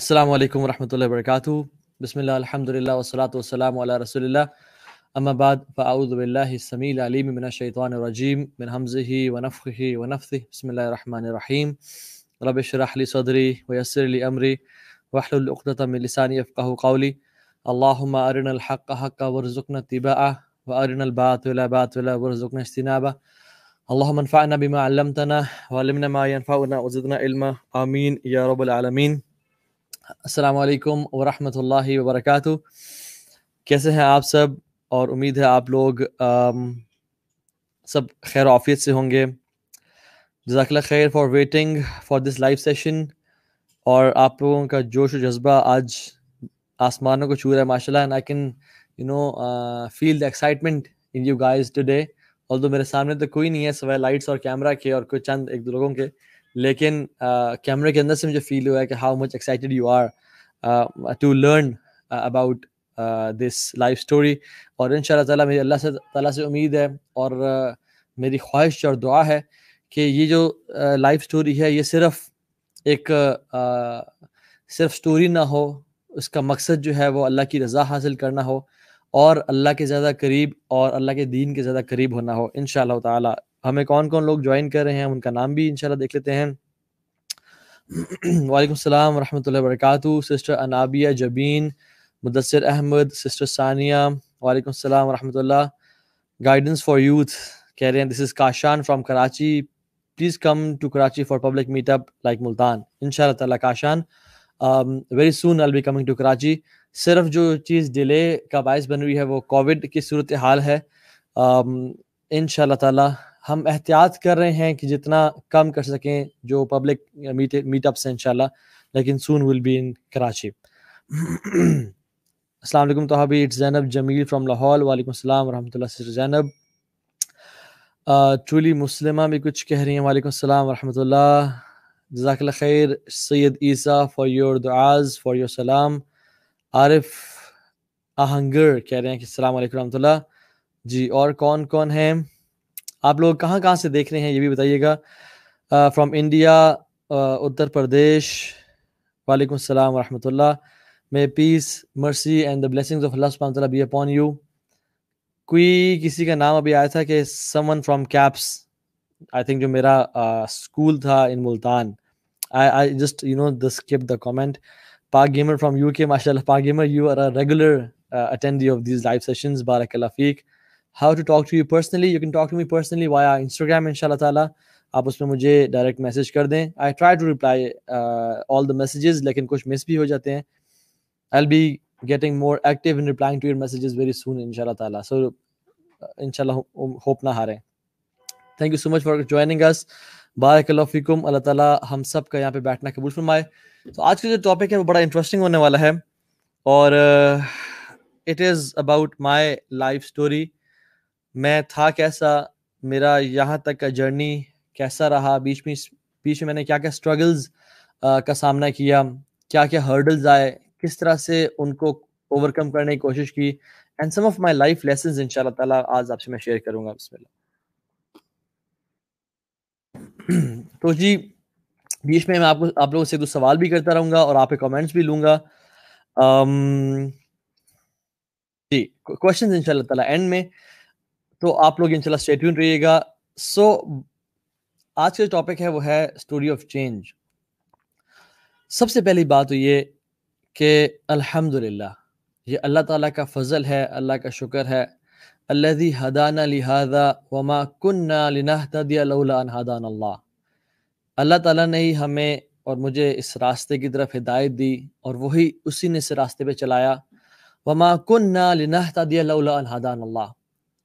السلام علیکم ورحمۃ اللہ وبرکاتہ. بسم اللہ الحمد للہ والصلاۃ والسلام علی رسول اللہ اما بعد فاعوذ باللہ السمیع العلیم من الشیطان الرجیم من حمزہ ونفخہ ونفثہ. بسم اللہ الرحمن الرحیم. رب اشرح لی صدری ویسر لی امری واحلل عقدۃ من لسانی یفقہوا قولی. اللہم ارنا الحق حقا وارزقنا اتباعہ وارنا الباطل باطلا وارزقنا اجتنابہ. اللہم انفعنا بما علمتنا وعلمنا ما ينفعنا وزدنا علما آمین یا رب العالمین. السلام علیکم ورحمۃ اللہ وبرکاتہ. کیسے ہیں آپ سب؟ اور امید ہے آپ لوگ سب خیر و عافیت سے ہوں گے. جزاک اللہ خیر for waiting for this live session. اور آپ لوگوں کا جوش و جذبہ آج آسمانوں کو چھو رہا ہے ماشاء اللہ. And I can feel the excitement in you guys today. although میرے سامنے تو کوئی نہیں ہے سوائے لائٹس اور کیمرہ کے اور کچھ چند ایک دو لوگوں کے، لیکن کیمرے کے اندر سے مجھے فیل ہوا ہے کہ how much excited you are to learn about this life story. اور ان شاء اللہ تعالیٰ میری اللہ تعالیٰ سے امید ہے اور میری خواہش اور دعا ہے کہ یہ جو لائف اسٹوری ہے یہ صرف ایک صرف اسٹوری نہ ہو، اس کا مقصد جو ہے وہ اللہ کی رضا حاصل کرنا ہو اور اللہ کے زیادہ قریب اور اللہ کے دین کے زیادہ قریب ہونا ہو ان شاء اللہ تعالیٰ. ہمیں کون کون لوگ جوائن کر رہے ہیں ان کا نام بھی انشاءاللہ دیکھ لیتے ہیں. وعلیکم السلام ورحمۃ اللہ وبرکاتہ. سسٹر انابیہ جبین، مدثر احمد، سسٹر ثانیہ، وعلیکم السلام ورحمۃ اللہ. گائیڈنس فار یوتھ کہہ رہے ہیں this is Kashan from Karachi, please come to Karachi for public meet up like Multan. ان شاء اللہ تعالیٰ Kashan very soon I will be coming to Karachi. صرف جو چیز ڈیلے کا باعث بن رہی ہے وہ کووڈ کی صورتحال ہے. ان شاء اللہ تعالیٰ ہم احتیاط کر رہے ہیں کہ جتنا کم کر سکیں جو پبلک میٹ اپس ہیں انشاءاللہ، لیکن سون ول بی ان کراچی. السلام علیکم توحابی. It's Zainab Jamil from Lahore. وعلیکم السلام ورحمۃ اللہ سسٹر زینب. ٹرولی مسلمہ بھی کچھ کہہ رہی ہیں. وعلیکم السلام ورحمۃ اللہ. جزاک اللہ خیر. سید عیسیٰ فار یور دعاز فار یور سلام. عارف آہنگر کہہ رہے ہیں کہ السلام علیکم ورحمۃ اللہ. جی اور کون کون ہیں آپ لوگ؟ کہاں سے دیکھ رہے ہیں یہ بھی بتائیے گا. From India, Uttar Pradesh. وعلیکم السلام ورحمۃ اللہ. may peace mercy and the blessings of Allah subhanahu wa ta'ala be upon you. کوئی کسی کا نام ابھی آیا تھا کہ someone from CAPS I think جو میرا اسکول تھا in Multan. I just skip the comment. Pak Gamer from UK, mashallah. Pak Gamer, you are a regular attendee of these live sessions. Barakallah feek. How to talk to you personally? You can talk to me personally via Instagram inshallah ta'ala. آپ اس میں مجھے direct message کر دیں. I try to reply all the messages, لیکن کچھ مس بھی ہو جاتے ہیں. I'll be getting more active in replying to your messages very soon inshallah ta'ala. So inshallah hope نہ ہاریں. Thank you so much for joining us. بارک اللہ فیکم. اللہ تعالیٰ ہم سب کا یہاں پہ بیٹھنا قبول فرمائے. تو آج کا جو ٹاپک ہے وہ بڑا انٹرسٹنگ ہونے والا ہے اور it is about my life story. میں تھا کیسا، میرا یہاں تک کا جرنی کیسا رہا، بیچ میں میں نے کیا کیا اسٹرگلز کا سامنا کیا، کیا کیا ہرڈلز آئے، کس طرح سے ان کو اوور کم کرنے کی کوشش کی، and some of my life lessons ان شاء اللہ تعالیٰ آج آپ سے میں شیئر کروں گا. بسم اللہ. تو جی بیچ میں آپ لوگوں سے 2 سوال بھی کرتا رہوں گا اور آپ کے کامنٹس بھی لوں گا. جی کوشچنز ان شاء اللہ تعالیٰ اینڈ میں، تو آپ لوگ ان شاء اللہ اسٹے ٹیون رہیے گا. سو آج کا جو ٹاپک ہے وہ ہے اسٹوری آف چینج. سب سے پہلی بات تو یہ کہ الحمدللہ یہ اللہ تعالیٰ کا فضل ہے، اللہ کا شکر ہے. الذی ہدانا لہذا وما کننا لنہتدی لولا ان ہدانا اللہ. اللہ تعالیٰ نے ہی ہمیں اور مجھے اس راستے کی طرف ہدایت دی اور وہی اسی نے اس راستے پہ چلایا. وما کننا لنہتدی لولا ان ہدانا اللہ.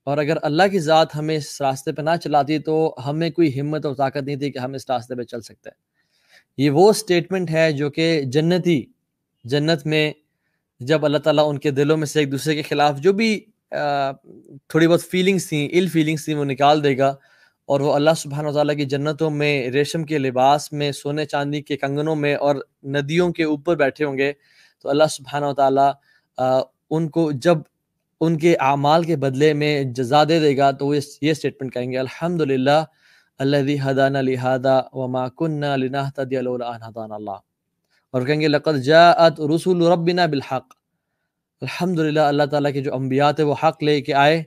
اور اگر اللہ کی ذات ہمیں اس راستے پہ نہ چلاتی تو ہمیں کوئی ہمت اور طاقت نہیں تھی کہ ہم اس راستے پہ چل سکتے. یہ وہ سٹیٹمنٹ ہے جو کہ جنت میں جب اللہ تعالیٰ ان کے دلوں میں سے ایک دوسرے کے خلاف جو بھی تھوڑی بہت فیلنگس تھیں، ایل فیلنگس تھیں، وہ نکال دے گا اور وہ اللہ سبحانہ و تعالیٰ کی جنتوں میں ریشم کے لباس میں، سونے چاندی کے کنگنوں میں اور ندیوں کے اوپر بیٹھے ہوں گے. تو اللہ سبحانہ و تعالیٰ ان کو جب ان کے اعمال کے بدلے میں جزا دے دے گا تو وہ یہ سٹیٹمنٹ کہیں گے الحمدللہ الذی ہدانا لہذا وما کننا لنہتدی لولا ان ہدانا اللہ. اور کہیں گے لقد جاءت رسول ربنا بالحق، الحمدللہ اللہ تعالیٰ کے جو انبیاء تھے وہ حق لے کے آئے.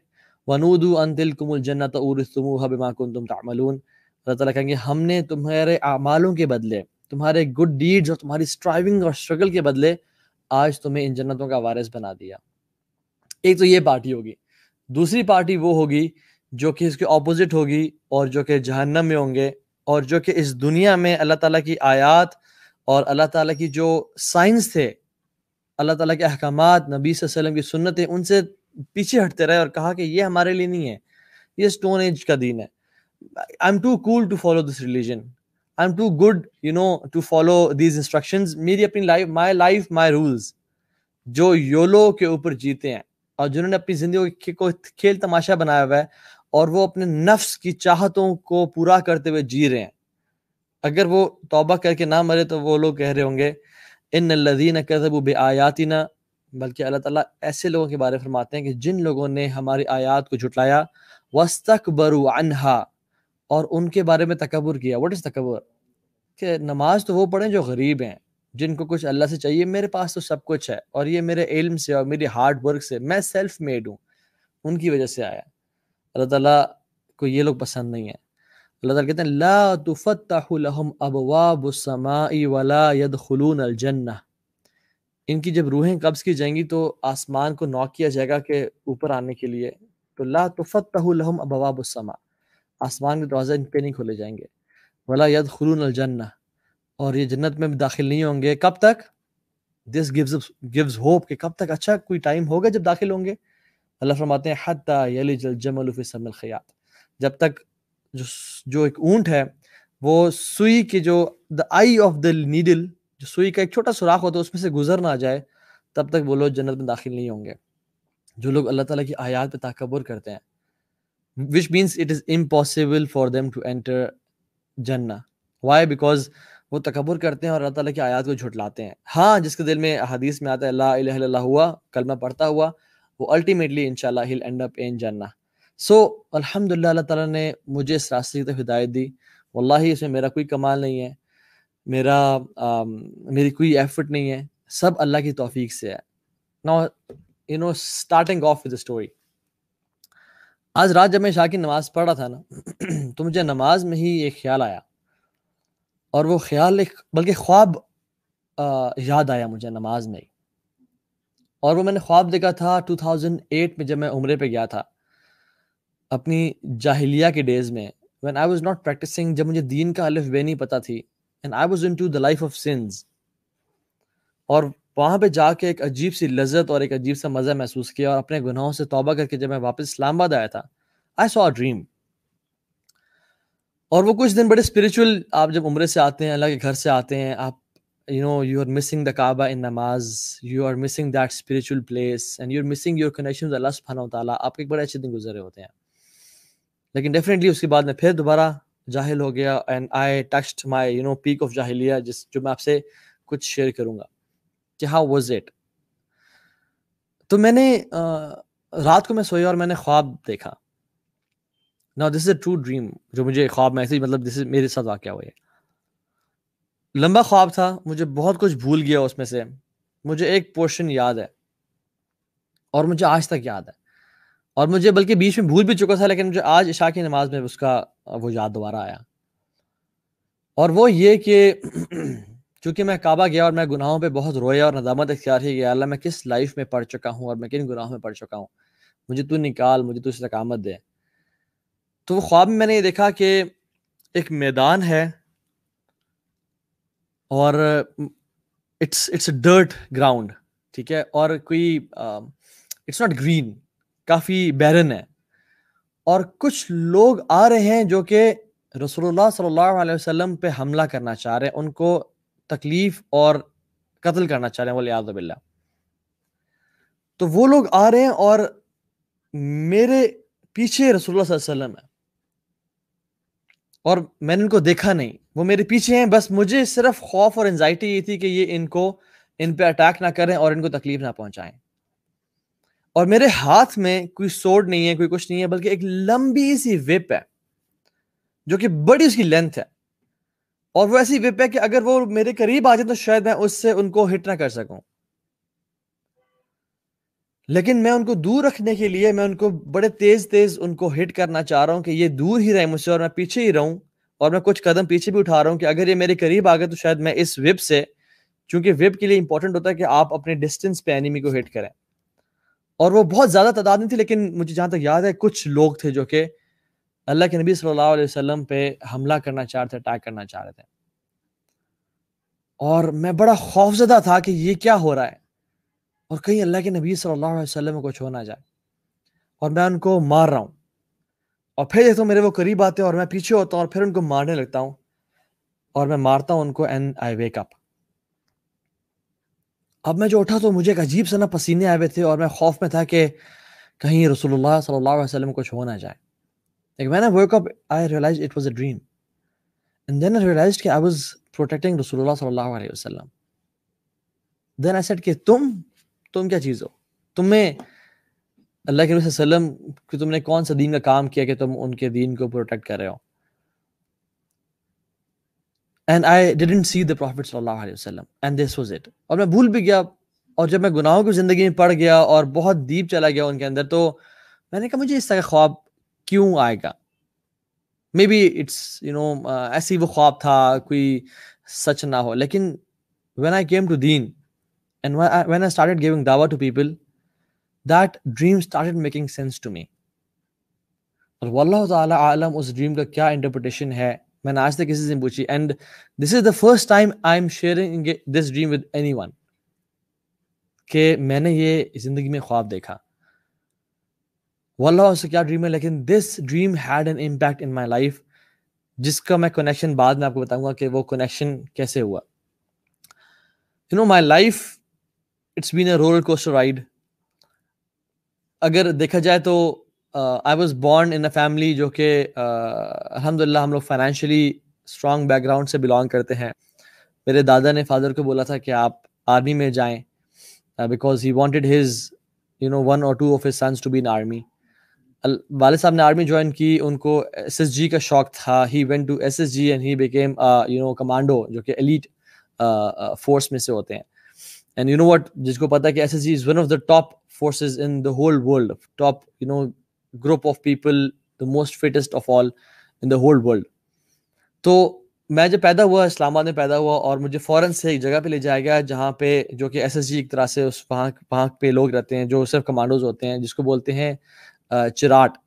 وَنُودُوا أَن تِلْكُمُ الْجَنَّةَ أُورِثْتُمُوهَا بِمَا كُنتُمْ تَعْمَلُونَ. اللہ تعالیٰ کہیں گے ہم نے تمہارے اعمالوں کے بدلے، تمہارے گڈ ڈیڈز اور تمہاری اسٹرائیونگ اور اسٹرگل کے بدلے آج تمہیں ان جنتوں کا وارث بنا دیا. ایک تو یہ پارٹی ہوگی. دوسری پارٹی وہ ہوگی جو کہ اس کے اپوزٹ ہوگی اور جو کہ جہنم میں ہوں گے، اور جو کہ اس دنیا میں اللہ تعالیٰ کی آیات اور اللہ تعالیٰ کی جو سائنس تھے، اللہ تعالیٰ کے احکامات، نبی صلی اللہ علیہ وسلم کی سنتیں، ان سے پیچھے ہٹتے رہے اور کہا کہ یہ ہمارے لیے نہیں ہے، یہ اسٹون ایج کا دین ہے. I'm too cool to follow this religion. I'm too good, to follow these instructions. میری اپنی life, my life, my rules. جو یولو کے اوپر جیتے ہیں اور جنہوں نے اپنی زندگی کو کھیل تماشا بنایا ہوا ہے اور وہ اپنے نفس کی چاہتوں کو پورا کرتے ہوئے جی رہے ہیں، اگر وہ توبہ کر کے نہ مرے تو وہ لوگ کہہ رہے ہوں گے ان الذین کذبوا بآیاتنا، بلکہ اللہ تعالیٰ ایسے لوگوں کے بارے میں فرماتے ہیں کہ جن لوگوں نے ہماری آیات کو جھٹلایا، واستکبروا عنہا، اور ان کے بارے میں تکبر کیا. واٹ از تکبر؟ کہ نماز تو وہ پڑھیں جو غریب ہیں، جن کو کچھ اللہ سے چاہیے. میرے پاس تو سب کچھ ہے اور یہ میرے علم سے اور میری ہارڈ ورک سے، میں سیلف میڈ ہوں، ان کی وجہ سے آیا. اللہ تعالیٰ کو یہ لوگ پسند نہیں ہیں. اللہ تعالیٰ کہتے ہیں لا تفتح لهم ابواب السماء ولا يدخلون الجنہ. ان کی جب روحیں قبض کی جائیں گی تو آسمان کو نوک کیا جائے گا کہ اوپر آنے کے لیے، تو لا تفتح لهم ابواب السماء، آسمان کے دروازے ان پہ نہیں کھولے جائیں گے. ولا يدخلون الجنہ، اور یہ جنت میں بھی داخل نہیں ہوں گے. کب تک؟ دس gives hope کہ کب تک؟ اچھا کوئی ٹائم ہوگا جب داخل ہوں گے. اللہ فرماتے ہیں حتی یلج الجمل فی سم الخیاط، جب تک جو ایک اونٹ ہے وہ سوئی کے جو the eye of the needle، جو سوئی کا ایک چھوٹا سوراخ ہوتا ہے اس میں سے گزر نہ جائے، تب تک وہ لوگ جنت میں داخل نہیں ہوں گے. جو لوگ اللہ تعالیٰ کی آیات پہ تکبر کرتے ہیں، which means it is impossible for them to enter جنہ. why؟ because وہ تکبر کرتے ہیں اور اللہ تعالیٰ کی آیات کو جھٹلاتے ہیں. ہاں جس کے دل میں حدیث میں آتا ہے لا الہ الا اللہ ہوا، کلمہ پڑھتا ہوا، وہ الٹیمیٹلی انشاءاللہ he'll end up in جنہ. سو الحمدللہ اللہ تعالیٰ نے مجھے اس راستے کی طرف ہدایت دی. واللہ اس میں میرا کوئی کمال نہیں ہے، میری کوئی ایفرٹ نہیں ہے، سب اللہ کی توفیق سے ہے. Now starting off with the story. آج رات جب میں عشاء کی نماز پڑھ رہا تھا نا تو مجھے نماز میں ہی ایک خیال آیا، اور وہ خیال بلکہ خواب یاد آیا مجھے نماز میں ہی. اور وہ میں نے خواب دیکھا تھا 2008 میں جب میں عمرے پہ گیا تھا اپنی جاہلیہ کے ڈیز میں، when I was not practicing، جب مجھے دین کا الف بے نہیں پتہ تھی، and I was into the life of sins. اور وہاں پہ جا کے ایک عجیب سی لذت اور ایک عجیب سا مزہ محسوس کیا، اور اپنے گناہوں سے توبہ کر کے جب میں واپس اسلام آباد آیا تھا I saw a dream. اور وہ کچھ دن بڑے اسپریچول، آپ جب عمرے سے آتے ہیں، اللہ کے گھر سے آتے ہیں، آپ you are missing the Kaaba in namaz, you are missing that spiritual place, and you're missing your connection with Allah subhanahu wa ta'ala. آپ کے ایک بڑے اچھے دن گزرے ہوتے ہیں، لیکن ڈیفینیٹلی اس کے بعد میں پھر دوبارہ جاہل ہو گیا، and I touched my peak of جاہلیہ، جو میں آپ سے کچھ شیئر کروں گا کہ ہاؤ واز اٹ. تو میں نے رات کو میں سویا اور میں نے خواب دیکھا. Now this is a true dream، جو مجھے خواب میں ایسے مطلب this is میرے ساتھ واقعہ ہوا ہے. لمبا خواب تھا، مجھے بہت کچھ بھول گیا اس میں سے، مجھے ایک پورشن یاد ہے اور مجھے آج تک یاد ہے، اور مجھے بلکہ بیچ میں بھول بھی چکا تھا، لیکن مجھے آج عشاء کی نماز میں اس کا وہ یاد دوبارہ آیا. اور وہ یہ کہ چونکہ میں کعبہ گیا اور میں گناہوں پہ بہت رویا اور ندامت اختیار کی کہ اللہ میں کس لائف میں پڑ چکا ہوں اور میں کن گناہوں میں پڑ چکا ہوں، مجھے تو نکال، مجھے تو استقامت دے. تو وہ خواب میں نے یہ دیکھا کہ ایک میدان ہے اور اٹس اے ڈرٹ گراؤنڈ، ٹھیک ہے، اور کوئی اٹس ناٹ گرین، کافی بیرن ہے، اور کچھ لوگ آ رہے ہیں جو کہ رسول اللہ صلی اللہ علیہ وسلم پہ حملہ کرنا چاہ رہے ہیں، ان کو تکلیف اور قتل کرنا چاہ رہے ہیں والعیاذ باللہ. تو وہ لوگ آ رہے ہیں اور میرے پیچھے رسول اللہ صلی اللہ علیہ وسلم ہے، اور میں نے ان کو دیکھا نہیں، وہ میرے پیچھے ہیں، بس مجھے صرف خوف اور انزائٹی یہ تھی کہ یہ ان پہ اٹیک نہ کریں اور ان کو تکلیف نہ پہنچائیں. اور میرے ہاتھ میں کوئی سورڈ نہیں ہے، کوئی کچھ نہیں ہے، بلکہ ایک لمبی سی وپ ہے جو کہ بڑی اس کی لینتھ ہے، اور وہ ایسی وپ ہے کہ اگر وہ میرے قریب آ جائے تو شاید میں اس سے ان کو ہٹ نہ کر سکوں، لیکن میں ان کو دور رکھنے کے لیے میں ان کو بڑے تیز تیز ان کو ہٹ کرنا چاہ رہا ہوں کہ یہ دور ہی رہے مجھ سے اور میں پیچھے ہی رہوں، اور میں کچھ قدم پیچھے بھی اٹھا رہا ہوں کہ اگر یہ میرے قریب آ گئے تو شاید میں اس وپ سے، چونکہ وپ کے لیے امپورٹنٹ ہوتا ہے کہ آپ اپنے ڈسٹینس پہ اینیمی کو ہٹ کریں. اور وہ بہت زیادہ تعداد نہیں تھی، لیکن مجھے جہاں تک یاد ہے کچھ لوگ تھے جو کہ اللہ کے نبی صلی اللہ علیہ وسلم پہ حملہ کرنا چاہ رہے تھے، اٹیک کرنا چاہ رہے تھے، اور میں بڑا خوفزدہ تھا کہ یہ کیا ہو رہا ہے، اور کہیں اللہ کے نبی صلی اللہ علیہ وسلم کو کچھ ہو نہ جائے، اور میں ان کو مار رہا ہوں، اور پھر دیکھتا ہوں میرے وہ قریب آتے ہیں اور میں پیچھے ہوتا ہوں اور پھر ان کو مارنے لگتا ہوں، اور میں مارتا ہوں ان کو اینڈ آئی ویک اپ. اب میں جو اٹھا تو مجھے ایک عجیب سا نا پسینے آئے ہوئے تھے، اور میں خوف میں تھا کہ کہیں رسول اللہ صلی اللہ علیہ وسلم کو کچھ ہو نہ جائے. Like when I woke up, I realized it was a dream. And then I realized کہ I was protecting رسول اللہ صلی اللہ علیہ وسلم. Then I said کہ تم کیا چیز ہو؟ تمہیں اللہ کے نبی صلی اللہ علیہ وسلم کہ تم نے کون سا دین کا کام کیا کہ تم ان کے دین کو پروٹیکٹ کر رہے ہو؟ And I didn't see the Prophet صلی اللہ علیہ وسلم. And this was it. اور میں بھول بھی گیا، اور جب میں گناہوں کی زندگی میں پڑ گیا اور بہت ڈیپ چلا گیا ان کے اندر، تو میں نے کہا مجھے اس طرح کا خواب کیوں آئے گا؟ مے بی اٹس ایسی وہ خواب تھا، کوئی سچ نہ ہو. لیکن when I came to deen and when I started giving dawah to people, that dream started making sense to me. اور واللہ تعالی عالم اس ڈریم کا کیا انٹرپریٹیشن ہے میں نے آج تک کسی سے پوچھی. And this is the first time I am sharing this dream with any one کہ میں نے یہ زندگی میں خواب دیکھا. واللہ اس سے کیا ڈریم ہے، لیکن this dream had an impact in my life, جس کا میں کنیکشن بعد میں آپ کو بتاؤں گا کہ وہ کنیکشن کیسے ہوا. My life it's been a roller coaster ride. اگر دیکھا جائے تو I was born in a family جو کہ الحمد للہ ہم لوگ فائنینشلی اسٹرانگ بیک گراؤنڈ سے بلانگ کرتے ہیں. میرے دادا نے فادر کو بولا تھا کہ آپ آرمی میں جائیں because he wanted his one اور two of his sons to be in army. والد صاحب نے آرمی جوائن کی، ان کو ایس ایس جی کا شوق تھا. He went to S S G and he became commando, جو کہ ایلیٹ فورس میں سے ہوتے ہیں. اینڈ یو نو وٹ، جس کو پتا ہے کہ S S G is one of the top forces in the whole world, top group of people, the most fittest of all in the whole world. تو میں جب پیدا ہوا اسلام آباد میں پیدا ہوا، اور مجھے فوراً سے ایک جگہ پہ لے جایا گیا جہاں پہ جو کہ ایس ایس جی ایک طرح سے وہاں پہ لوگ رہتے ہیں جو صرف کمانڈوز ہوتے ہیں، جس کو بولتے ہیں چراٹ.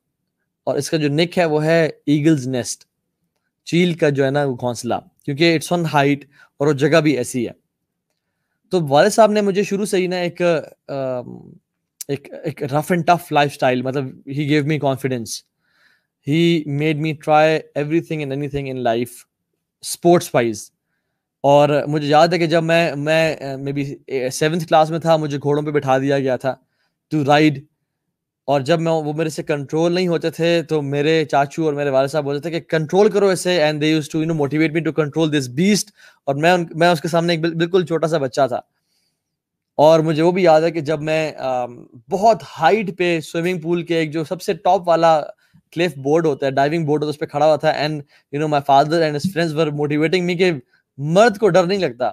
اور اس کا جو نک ہے وہ ہے ایگلز نیسٹ، چیل کا جو ہے نا گھونسلہ، کیونکہ اٹس آن ہائٹ اور وہ جگہ بھی ایسی ہے. تو والد صاحب نے مجھے شروع سے ہی نا ایک rough and tough life style, مطلب he gave me confidence, he made me try everything and anything in life sports wise. اور مجھے یاد ہے کہ جب میں مے بی 7th کلاس میں تھا، مجھے گھوڑوں پہ بٹھا دیا گیا تھا ٹو رائڈ. اور جب وہ میرے سے کنٹرول نہیں ہوتے تھے تو میرے چاچو اور میرے والد صاحب بولتے تھے کہ کنٹرول کرو اسے، and they used to motivate me to control this beast. اور میں اس کے سامنے ایک بالکل چھوٹا سا بچہ تھا. اور مجھے وہ بھی یاد ہے کہ جب میں بہت ہائٹ پہ سوئمنگ پول کے ایک جو سب سے ٹاپ والا کلف بورڈ ہوتا ہے، ڈائیونگ بورڈ ہوتا ہے، اس پہ کھڑا ہوا تھا. And my father and his friends were motivating me کہ مرد کو ڈر نہیں لگتا،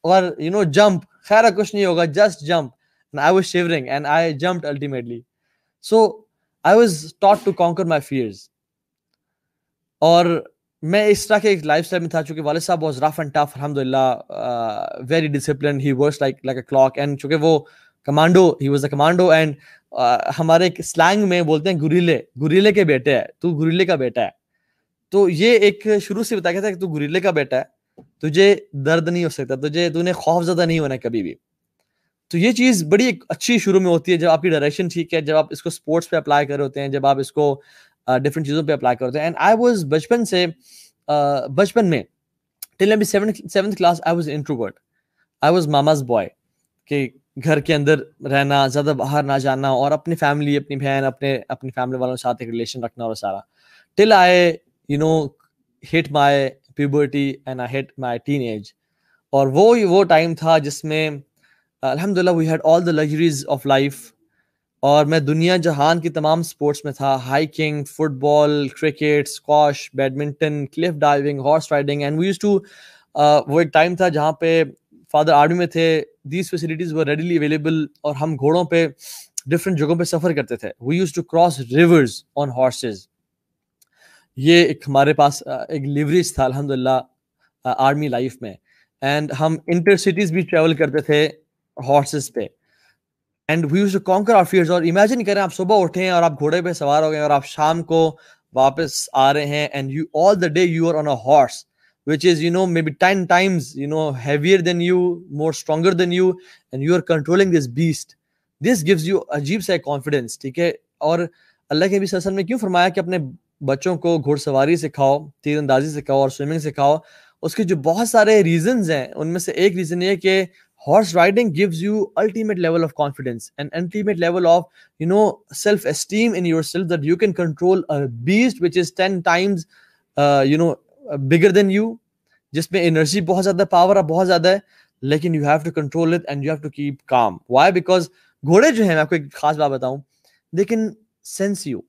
اور جمپ، خیر کچھ نہیں ہوگا، just jump. And I was shivering and I jumped ultimately. So I was taught to conquer my fears. اور میں اس طرح کے ایک لائف اسٹائل میں تھا، چونکہ والد صاحب واز رف اینڈ ٹف، الحمدللہ very disciplined, he works like a clock. And چونکہ وہ commando, he was a commando. And ہمارے ایک سلینگ میں بولتے ہیں گریلے کے بیٹے ہے، تو گریلے کا بیٹا ہے. تو یہ ایک شروع سے بتایا گیا تھا کہ تو گریلے کا بیٹا ہے، تجھے درد نہیں ہو سکتا، تو نے خوف زدہ نہیں ہونا کبھی بھی. تو یہ چیز بڑی ایک اچھی شروع میں ہوتی ہے جب آپ کی ڈائریکشن ٹھیک ہے، جب آپ اس کو اسپورٹس پہ اپلائی کر رہے ہوتے ہیں، جب آپ اس کو ڈفرینٹ چیزوں پہ اپلائی کرتے ہیں. اینڈ آئی واز بچپن میں ٹل ابھی 7th class I was introvert. I was mama's boy, کہ گھر کے اندر رہنا، زیادہ باہر نہ جانا، اور اپنی فیملی، اپنی بہن، اپنی فیملی والوں کے ساتھ ایک ریلیشن رکھنا، اور سارا till I hit my puberty and I hit my teenage. اور وہ ٹائم تھا جس میں الحمدللہ we had all the luxuries of life. اور میں دنیا جہان کی تمام سپورٹس میں تھا، hiking, football, cricket, squash, badminton, cliff diving, horse riding. And we use to وہ ایک ٹائم تھا جہاں پہ فادر آرمی میں تھے، these facilities were readily available, اور ہم گھوڑوں پہ ڈفرینٹ جگہوں پہ سفر کرتے تھے. We use to cross rivers on horses. یہ ایک ہمارے پاس ایک لیوریج تھا الحمد للہ آرمی لائف میں. اینڈ ہم انٹر سٹیز بھی ٹریول کرتے تھے ہارسز پہ. And we use to conquer our fears. اور امیجن کریں آپ صبح اٹھیں اور آپ گھوڑے پہ سوار ہو گئے اور آپ شام کو واپس آ رہے ہیں, and you all the day you are on a horse which is, maybe 10 times, heavier than you, more stronger than you, and you are controlling this beast. This gives you عجیب سا confidence, ٹھیک ہے. اور اللہ کے نبی صلی اللہ علیہ وسلم نے کیوں فرمایا کہ اپنے بچوں کو گھوڑ سواری سکھاؤ, تیر اندازی سکھاؤ اور سوئمنگ سکھاؤ؟ اس کے جو بہت سارے ریزنز ہیں, ان میں سے ایک ریزن یہ کہ horse riding gives you ultimate level of confidence and ultimate level of, self esteem in yourself, that you can control a beast which is 10 times bigger than you, جس میں انرجی بہت زیادہ, پاور بہت زیادہ ہے, لیکن you have to control it and you have to keep calm. Why? Because گھوڑے جو ہیں, میں آپ کو ایک خاص بات بتاؤں, لیکن سینس یو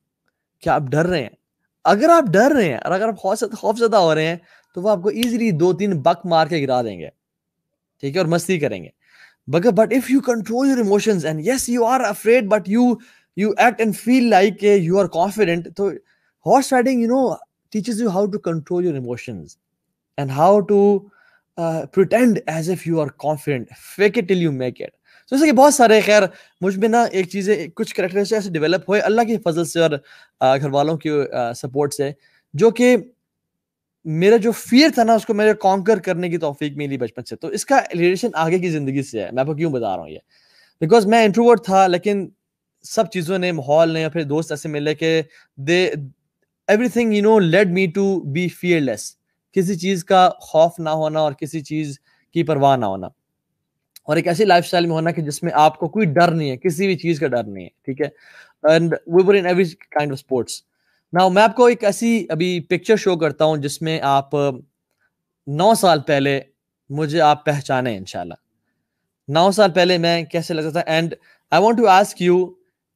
کہ آپ ڈر رہے ہیں. اگر آپ ڈر رہے ہیں اور اگر آپ خوف زدہ ہو رہے ہیں تو وہ آپ کو ایزیلی 2-3 بک مار کے گرا دیں گے, ٹھیک ہے, اور مستی کریں گے. But if you control your emotions and yes you are afraid but you act and feel like you are confident, تو horse riding teaches you how to control your emotions and how to pretend as if you are confident, fake it till you make it. تو جیسے کہ بہت سارے, خیر مجھ میں نا ایک چیزیں, کچھ کریکٹرسٹکس ایسے ڈیولپ ہوئے اللہ کے فضل سے اور گھر والوں کی سپورٹ سے, جو کہ میرا جو فیئر تھا نا اس کو میرے کانکر کرنے کی توفیق ملی بچپن سے. تو اس کا ریلیشن آگے کی زندگی سے ہے. میں آپ کو کیوں بتا رہا ہوں یہ, بیکاز میں انٹروورٹ تھا, لیکن سب چیزوں نے, ماحول نے, اور پھر دوست ایسے ملے کہ everything led me to be fearless. کسی چیز کا خوف نہ ہونا اور کسی چیز کی پرواہ نہ ہونا, اور ایک ایسی لائف سٹائل میں ہونا کہ جس میں آپ کو کوئی ڈر نہیں ہے, کسی بھی چیز کا ڈر نہیں ہے, ٹھیک ہے. And we were in every kind of sports. Now میں آپ کو ایک ایسی ابھی پکچر شو کرتا ہوں جس میں آپ 9 سال پہلے مجھے آپ پہچانے انشاءاللہ. 9 سال پہلے میں کیسے لگتا تھا. And I want to ask you,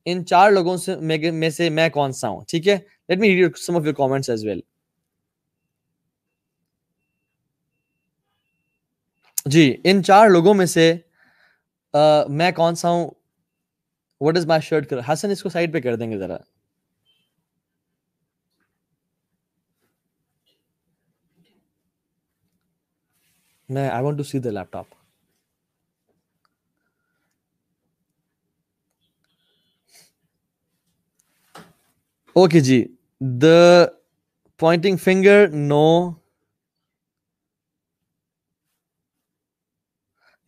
ان 4 لوگوں سے میں سے میں کون سا ہوں, ٹھیک ہے. Let me read some of your comments as well. جی, ان 4 لوگوں میں سے میں کون سا ہوں؟ What is my shirt color? حسن اس کو سائڈ پہ کر دیں گے ذرا. میں I want to see the laptop. Okay G, the pointing finger, no.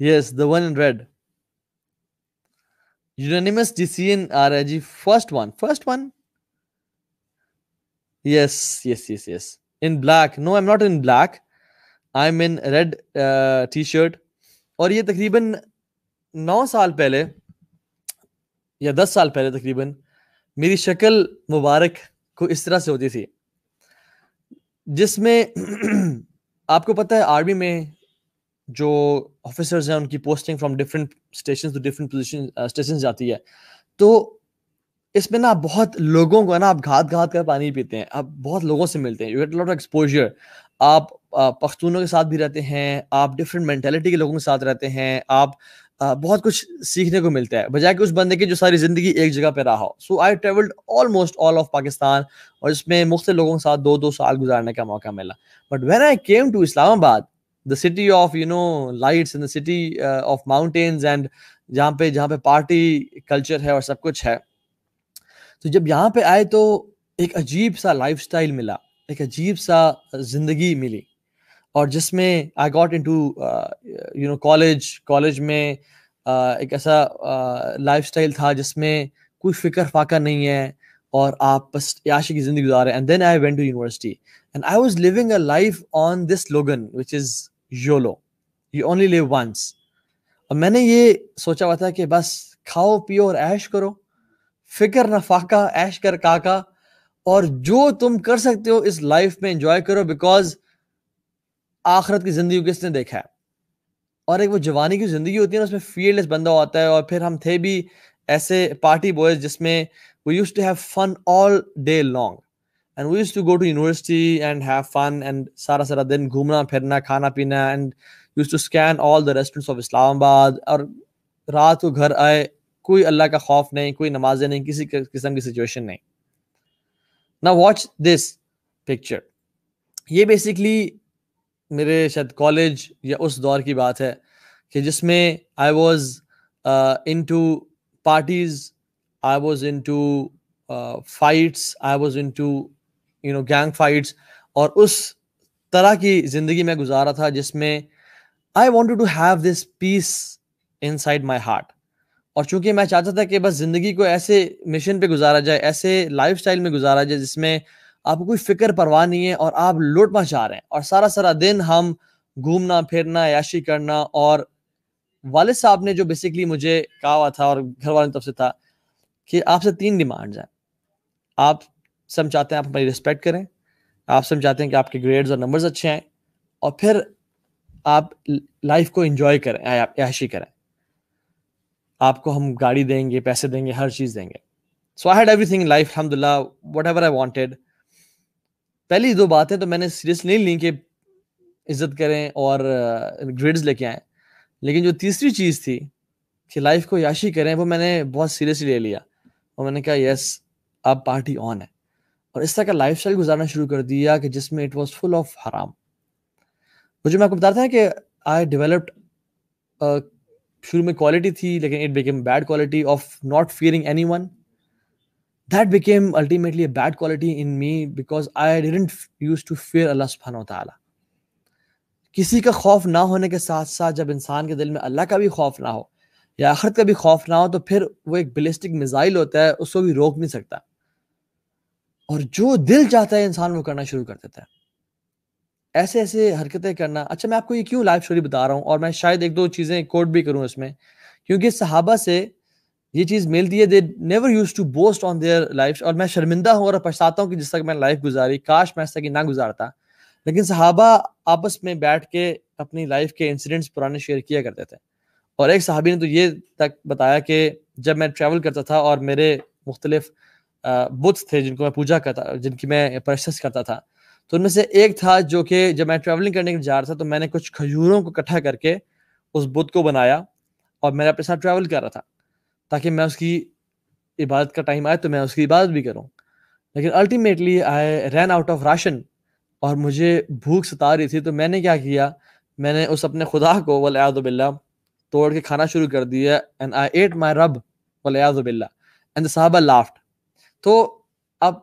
Yes, the one in red. Unanimous decision آ رہا ہے جی. First one. Yes. In black. No, I'm not in black. I'm in red t-shirt. اور یہ تقریباً 9 سال پہلے یا 10 سال پہلے تقریباً میری شکل مبارک کو اس طرح سے ہوتی تھی, جس میں آپ کو پتہ ہے آرمی میں جو آفیسرز ہیں ان کی posting from different station to different station جاتی ہے. تو اس میں نا بہت لوگوں کو نا آپ گھات کر پانی پیتے ہیں, آپ بہت لوگوں سے ملتے ہیں, you get lot of exposure. آپ پختونوں کے ساتھ بھی رہتے ہیں, آپ ڈفرینٹ مینٹیلٹی کے لوگوں کے ساتھ رہتے ہیں, آپ بہت کچھ سیکھنے کو ملتا ہے بجائے کہ اس بندے کی جو ساری زندگی ایک جگہ پہ رہا ہو. So I travelled almost all of Pakistan, اور اس میں مختلف لوگوں کے ساتھ 2 سال گزارنے کا موقع ملا. But when I came to Islamabad, the city of lights and the city of mountains, and جہاں پہ پارٹی کلچر ہے اور سب کچھ ہے, تو جب یہاں پہ آئے تو ایک عجیب سا لائف سٹائل ملا, ایک عجیب سا زندگی ملی, اور جس میں آئی گاٹ انٹو کالج میں ایک ایسا لائف سٹائل تھا جس میں کوئی فکر فاقہ نہیں ہے اور آپ بس عیاشی کی زندگی گزار رہے ہیں. And then I went to university and I was living a life on this slogan which is YOLO, you only live once. اور میں نے یہ سوچا ہوا تھا کہ بس کھاؤ پیو اور عیش کرو, فکر نہ فاقہ, عیش کر کاکا, اور جو تم کر سکتے ہو اس لائف میں انجوائے کرو, بیکاز آخرت کی زندگی کو کس نے دیکھا ہے. اور ایک وہ جوانی کی زندگی ہوتی ہے نا, اس میں فیئرلیس بندہ ہوتا ہے. اور پھر ہم تھے بھی ایسے پارٹی بوائز جس میں we used to have fun all day long and we used to go to university and have fun and سارا دن گھومنا پھرنا کھانا پینا and used to scan all the restaurants of اسلام آباد, اور رات کو گھر آئے کوئی اللہ کا خوف نہیں, کوئی نمازیں نہیں, کسی قسم کی سچویشن نہیں. Now watch this picture. یہ بیسکلی میرے شاید کالج یا اس دور کی بات ہے کہ جس میں I was into parties, I was into fights, I was into gang fights, اور اس طرح کی زندگی میں گزارا تھا جس میں I wanted to have this peace inside my heart. اور چونکہ میں چاہتا تھا کہ بس زندگی کو ایسے مشن پہ گزارا جائے, ایسے لائف سٹائل میں گزارا جائے جس میں آپ کو کوئی فکر پرواہ نہیں ہے اور آپ لوٹ مچا رہے ہیں, اور سارا دن ہم گھومنا پھرنا عیاشی کرنا. اور والد صاحب نے جو بیسکلی مجھے کہا ہوا تھا اور گھر والوں کی طرف سے تھا کہ آپ سے 3 ڈیمانڈز ہیں. آپ سب چاہتے ہیں آپ ہماری رسپیکٹ کریں, آپ سب چاہتے ہیں کہ آپ کے گریڈز اور نمبرز اچھے آئیں, اور پھر آپ لائف کو انجوائے کریں, عیاشی کریں. آپ کو ہم گاڑی دیں گے, پیسے دیں گے, ہر چیز دیں گے. So I had everything in life الحمدللہ, وٹ ایور آئی وانٹیڈ. پہلی 2 باتیں تو میں نے سیریس نہیں لیں کہ عزت کریں اور گریڈز لے کے آئیں, لیکن جو تیسری چیز تھی کہ لائف کو عیاشی کریں, وہ میں نے بہت سیریسلی لے لیا, اور میں نے کہا یس اب پارٹی آن ہے. اور اس طرح کا لائف سٹائل گزارنا شروع کر دیا کہ جس میں اٹ واز فل آف حرام. مجھے میں آپ کو بتاتا ہے کہ آئی ڈیولپڈ شروع میں کوالٹی تھی, لیکن it became bad quality of not fearing any one. That became ultimately a bad quality in me because I didn't used to fear Allah subhanahu wa ta'ala. کسی کا خوف نہ ہونے کے ساتھ ساتھ جب انسان کے دل میں اللہ کا بھی خوف نہ ہو یا آخرت کا بھی خوف نہ ہو, تو پھر وہ ایک بیلسٹک میزائل ہوتا ہے, اس کو بھی روک نہیں سکتا, اور جو دل چاہتا ہے انسان وہ کرنا شروع کر دیتا ہے, ایسے حرکتیں کرنا. اچھا میں آپ کو یہ کیوں لائف سٹوری بتا رہا ہوں, اور میں شاید 1-2 چیزیں کوٹ بھی کروں اس میں, کیونکہ صحابہ سے یہ چیز ملتی ہے. They never use to boast on their life, اور میں شرمندہ ہوں اور پچھتاتا ہوں کہ جس طرح میں لائف گزاری, کاش میں اس طرح کی نہ گزارتا. لیکن صحابہ آپس میں بیٹھ کے اپنی لائف کے انسیڈنٹس پرانے شیئر کیا کرتے تھے. اور ایک صحابی نے تو یہ تک بتایا کہ جب میں ٹریول کرتا تھا اور میرے مختلف بتس تھے جن کو میں پوجا کرتا, جن کی میں پرستش کرتا تھا, تو ان میں سے ایک تھا جو کہ جب میں ٹریولنگ کرنے کے لیے جا رہا تھا تو میں نے کچھ کھجوروں کو اکٹھا کر کے اس بت کو بنایا, اور میں اپنے ساتھ ٹریول کر رہا تھا تاکہ میں اس کی عبادت کا ٹائم آئے تو میں اس کی عبادت بھی کروں. لیکن ultimately I ran out of ration, اور مجھے بھوک ستا رہی تھی. تو میں نے کیا کیا, میں نے اس اپنے خدا کو والعیاذ باللہ توڑ کے کھانا شروع کر دیا, اینڈ آئی ایٹ مائی رب والعیاذ باللہ, اینڈ the صحابہ لافٹ. تو اب